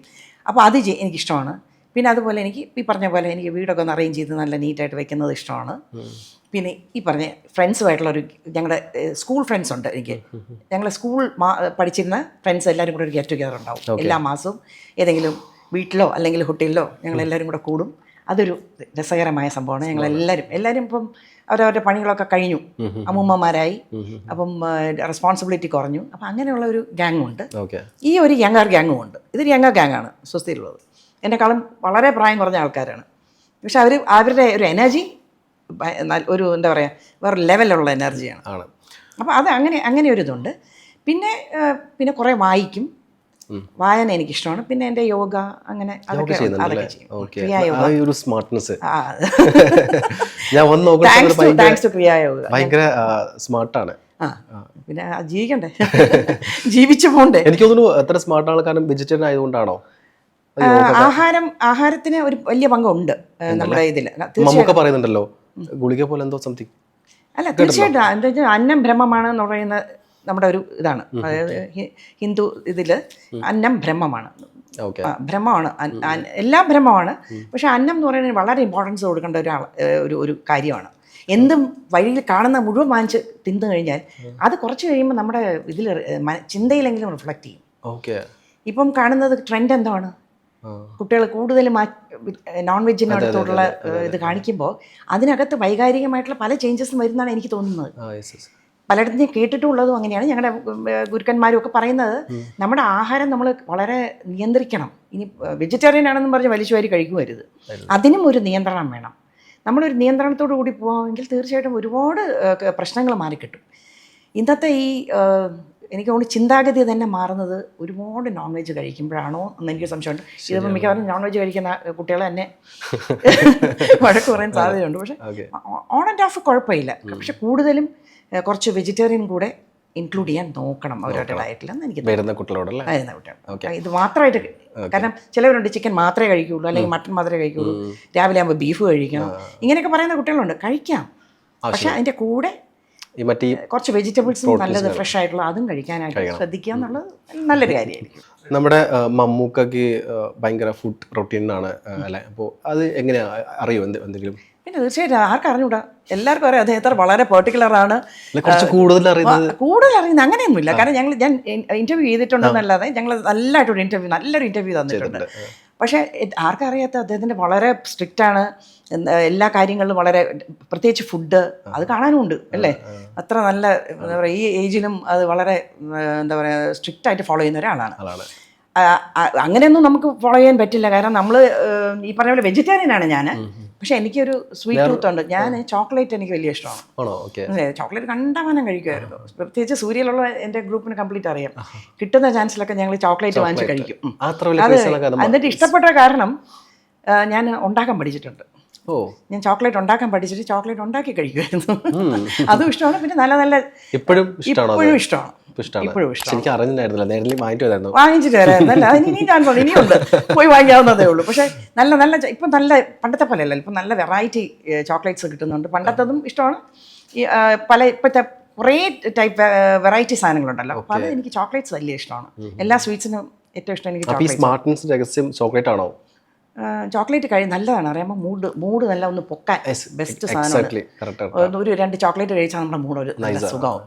അപ്പോൾ അത് എനിക്കിഷ്ടമാണ്. പിന്നെ അതുപോലെ എനിക്ക് ഈ പറഞ്ഞ പോലെ എനിക്ക് വീടൊക്കെ ഒന്ന് അറേഞ്ച് ചെയ്ത് നല്ല നീറ്റായിട്ട് വെക്കുന്നത് ഇഷ്ടമാണ്. പിന്നെ ഈ പറഞ്ഞ ഫ്രണ്ട്സുമായിട്ടുള്ളൊരു ഞങ്ങളുടെ സ്കൂൾ ഫ്രണ്ട്സ് ഉണ്ട് എനിക്ക്. ഞങ്ങൾ സ്കൂൾ പഠിച്ചിരുന്ന ഫ്രണ്ട്സ് എല്ലാവരും കൂടെ ഒരു ഗെറ്റ് ടുഗെദർ ഉണ്ടാവും. എല്ലാ മാസവും ഏതെങ്കിലും വീട്ടിലോ അല്ലെങ്കിൽ ഹോട്ടലിലോ ഞങ്ങളെല്ലാവരും കൂടെ കൂടും. അതൊരു രസകരമായ സംഭവമാണ്. എല്ലാവരും ഇപ്പം അവരവരുടെ പണികളൊക്കെ കഴിഞ്ഞു, അമ്മൂമ്മമാരായി, അപ്പം റെസ്പോൺസിബിലിറ്റി കുറഞ്ഞു. അപ്പം അങ്ങനെയുള്ള ഒരു ഗ്യാങ്ങും ഉണ്ട്. ഈ ഒരു യങ്ങർ ഗ്യാങ്ങും ഉണ്ട്. ഇതൊരു യങ്ങർ ഗ്യാങ്ങാണ് സ്വസ്ഥയിലുള്ളത്. എന്നെക്കാളും വളരെ പ്രായം കുറഞ്ഞ ആൾക്കാരാണ്. പക്ഷെ അവരുടെ ഒരു എനർജി ഒരു എന്താ പറയുക, വേറെ ലെവലുള്ള എനർജിയാണ്. അപ്പോൾ അത് അങ്ങനെ ഒരു ഇതുണ്ട്. പിന്നെ കുറേ വായിക്കും. വായന എനിക്കിഷ്ടമാണ്. പിന്നെ എൻ്റെ യോഗ, അങ്ങനെ അതൊക്കെ ചെയ്യും. Thanks to Kriya Yoga.
ഭയങ്കര സ്മാർട്ടാണ്.
പിന്നെ ജീവിക്കണ്ടേ, ജീവിച്ചു പോണ്ടേ.
എനിക്ക് തോന്നുന്നു എത്ര സ്മാർട്ടാണ്, കാരണം വെജിറ്റേറിയൻ ആയതുകൊണ്ടാണോ?
ആഹാരത്തിന് ഒരു വലിയ പങ്കുണ്ട് നമ്മുടെ ഇതിൽ.
നമുക്ക് പറയുന്നുണ്ടല്ലോ ഗുളിക പോലെ എന്തോ സംതിങ്.
അല്ല, തീർച്ചയായിട്ടും എന്താ വെച്ചാൽ അന്നം ബ്രഹ്മമാണെന്ന് പറയുന്ന നമ്മുടെ ഒരു ഇതാണ്. അതായത് ഹിന്ദു ഇതിൽ അന്നം ബ്രഹ്മമാണ്. ബ്രഹ്മമാണ്, എല്ലാം ബ്രഹ്മമാണ്. പക്ഷെ അന്നം എന്ന് പറയുന്നത് വളരെ ഇമ്പോർട്ടൻസ് കൊടുക്കേണ്ട ഒരു കാര്യമാണ്. എന്തും വഴിയിൽ കാണുന്ന മുഴുവൻ വാങ്ങിച്ച് തിന്നു കഴിഞ്ഞാൽ അത് കുറച്ച് കഴിയുമ്പോൾ നമ്മുടെ ഇതിൽ ചിന്തയിലെങ്കിലും റിഫ്ലക്റ്റ് ചെയ്യും. ഇപ്പം കാണുന്നത് ട്രെൻഡ് എന്താണ്, കുട്ടികൾ കൂടുതലും നോൺ വെജിനടുത്തോടുള്ള ഇത് കാണിക്കുമ്പോൾ അതിനകത്ത് വൈകാരികമായിട്ടുള്ള പല ചേഞ്ചസും വരുന്നതാണ് എനിക്ക് തോന്നുന്നത്. പലയിടത്തും ഞാൻ കേട്ടിട്ടുള്ളതും അങ്ങനെയാണ്. ഞങ്ങളുടെ ഗുരുക്കന്മാരും ഒക്കെ പറയുന്നത് നമ്മുടെ ആഹാരം നമ്മൾ വളരെ നിയന്ത്രിക്കണം. ഇനി വെജിറ്റേറിയൻ ആണെന്നും പറഞ്ഞ് വലിച്ചു വാരി കഴിക്കുമരുത്. അതിനും ഒരു നിയന്ത്രണം വേണം. നമ്മളൊരു നിയന്ത്രണത്തോടു കൂടി പോകാമെങ്കിൽ തീർച്ചയായിട്ടും ഒരുപാട് പ്രശ്നങ്ങൾ മാറിക്കിട്ടും. ഇന്നത്തെ ഈ എനിക്ക് തോന്നുന്നു ചിന്താഗതി തന്നെ മാറുന്നത് ഒരുപാട് നോൺ വെജ് കഴിക്കുമ്പോഴാണോ എന്ന് എനിക്ക് സംശയമുണ്ട്. ഇതിപ്പോൾ മിക്കവാറും നോൺ വെജ് കഴിക്കുന്ന കുട്ടികൾ തന്നെ വഴക്ക് പറയാൻ സാധ്യതയുണ്ട്. പക്ഷേ ഓൺ ആൻഡ് ഓഫ് കുഴപ്പമില്ല. പക്ഷെ കൂടുതലും കുറച്ച് വെജിറ്റേറിയൻ കൂടെ ഇൻക്ലൂഡ് ചെയ്യാൻ നോക്കണം അവരുടെ ഡയറ്റിലെന്ന് എനിക്ക് വരുന്ന കുട്ടികളോടല്ല. ഇത് മാത്രമായിട്ട്, കാരണം ചിലവരുണ്ട് ചിക്കൻ മാത്രമേ കഴിക്കുകയുള്ളൂ, അല്ലെങ്കിൽ മട്ടൺ മാത്രമേ കഴിക്കുകയുള്ളൂ, രാവിലെ ആകുമ്പോൾ ബീഫ് കഴിക്കണം, ഇങ്ങനെയൊക്കെ പറയുന്ന കുട്ടികളുണ്ട്. കഴിക്കാം, പക്ഷെ അതിൻ്റെ കൂടെ കുറച്ച് വെജിറ്റബിൾസും നല്ലത് ഫ്രഷ് ആയിട്ടുള്ള അതും കഴിക്കാനായിട്ട് ശ്രദ്ധിക്കുക എന്നുള്ളത് നല്ലൊരു കാര്യമായിരിക്കും.
നമ്മുടെ മമ്മൂക്കയ്ക്ക് ഭയങ്കര ഫുഡ് റൊട്ടീനാണ് അല്ലേ? അപ്പോൾ അത് എങ്ങനെയാ അറിയോ എന്തെങ്കിലും?
പിന്നെ തീർച്ചയായിട്ടും ആർക്കും അറിഞ്ഞൂടാ, എല്ലാവർക്കും അറിയാം അദ്ദേഹം വളരെ പെർട്ടിക്കുലറാണ്,
കൂടുതൽ അറിയുന്നത്.
അങ്ങനെയൊന്നുമില്ല. കാരണം ഞാൻ ഇന്റർവ്യൂ ചെയ്തിട്ടുണ്ടെന്നല്ലാതെ ഞങ്ങൾ നല്ലൊരു ഇന്റർവ്യൂ തന്നിട്ടുണ്ട്. പക്ഷേ ആർക്കും അറിയാത്ത അദ്ദേഹത്തിൻ്റെ വളരെ സ്ട്രിക്റ്റാണ് എല്ലാ കാര്യങ്ങളിലും. വളരെ പ്രത്യേകിച്ച് ഫുഡ് അത് കാണാനുമുണ്ട് അല്ലേ, അത്ര നല്ല എന്താ പറയുക, ഈ ഏജിലും അത് വളരെ എന്താ പറയുക സ്ട്രിക്റ്റായിട്ട് ഫോളോ ചെയ്യുന്ന ഒരാളാണ്. അങ്ങനെയൊന്നും നമുക്ക് ഫോളോ ചെയ്യാൻ പറ്റില്ല. കാരണം നമ്മൾ ഈ പറഞ്ഞ പോലെ വെജിറ്റേറിയനാണ് ഞാൻ. പക്ഷെ എനിക്കൊരു സ്വീറ്റ് ടൂത്ത് ഉണ്ട്. ഞാൻ ചോക്ലേറ്റ് എനിക്ക് വലിയ ഇഷ്ടമാണ്. ചോക്ലേറ്റ് കണ്ടമാനം കഴിക്കുമായിരുന്നു. പ്രത്യേകിച്ച് സൂര്യയിലുള്ള എൻ്റെ ഗ്രൂപ്പിന് കംപ്ലീറ്റ് അറിയാം. കിട്ടുന്ന ചാൻസിലൊക്കെ ഞങ്ങൾ ചോക്ലേറ്റ് വാങ്ങിച്ച് കഴിക്കും. അത് എന്നിട്ട് ഇഷ്ടപ്പെട്ട കാരണം ഞാൻ ഉണ്ടാക്കാൻ പഠിച്ചിട്ടുണ്ട്. ഞാൻ ചോക്ലേറ്റ് ഉണ്ടാക്കാൻ പഠിച്ചിട്ട് ചോക്ലേറ്റ് ഉണ്ടാക്കി കഴിക്കുമായിരുന്നു. അതും ഇഷ്ടമാണ്. പിന്നെ നല്ല ഇപ്പോഴും ഇഷ്ടമാണ്. വാങ്ങിച്ചിട്ട് വരായിരുന്നല്ല, ഇനിയും ചാൻസ് ഉണ്ട്, ഇനിയുണ്ട്, പോയി വാങ്ങിക്കാവുന്നതേ ഉള്ളൂ. പക്ഷെ നല്ല ഇപ്പം നല്ല പണ്ടത്തെ പോലെ അല്ല, ഇപ്പം നല്ല വെറൈറ്റി ചോക്ലേറ്റ്സ് കിട്ടുന്നുണ്ട്. പണ്ടത്തതും ഇഷ്ടമാണ്. ഈ ഇപ്പോഴത്തെ കുറേ ടൈപ്പ് വെറൈറ്റി സാധനങ്ങളുണ്ടല്ലോ, അപ്പോൾ അത് എനിക്ക് ചോക്ലേറ്റ്സ് വലിയ ഇഷ്ടമാണ്. എല്ലാ സ്വീറ്റ്സിനും ഏറ്റവും ഇഷ്ടം എനിക്ക് ചോക്ലേറ്റ്.
ചോക്ലേറ്റ് ആണോ?
ചോക്ലേറ്റ് നല്ലതാണ് അറിയാമോ, മൂഡ് നല്ല ഒന്ന് പൊക്കാൻ ബെസ്റ്റ് സാധനമാണ്. ഒരു 2 ചോക്ലേറ്റ് കഴിച്ചാൽ നമ്മുടെ മൂഡ് ഒരു നല്ല സുഖമാവും.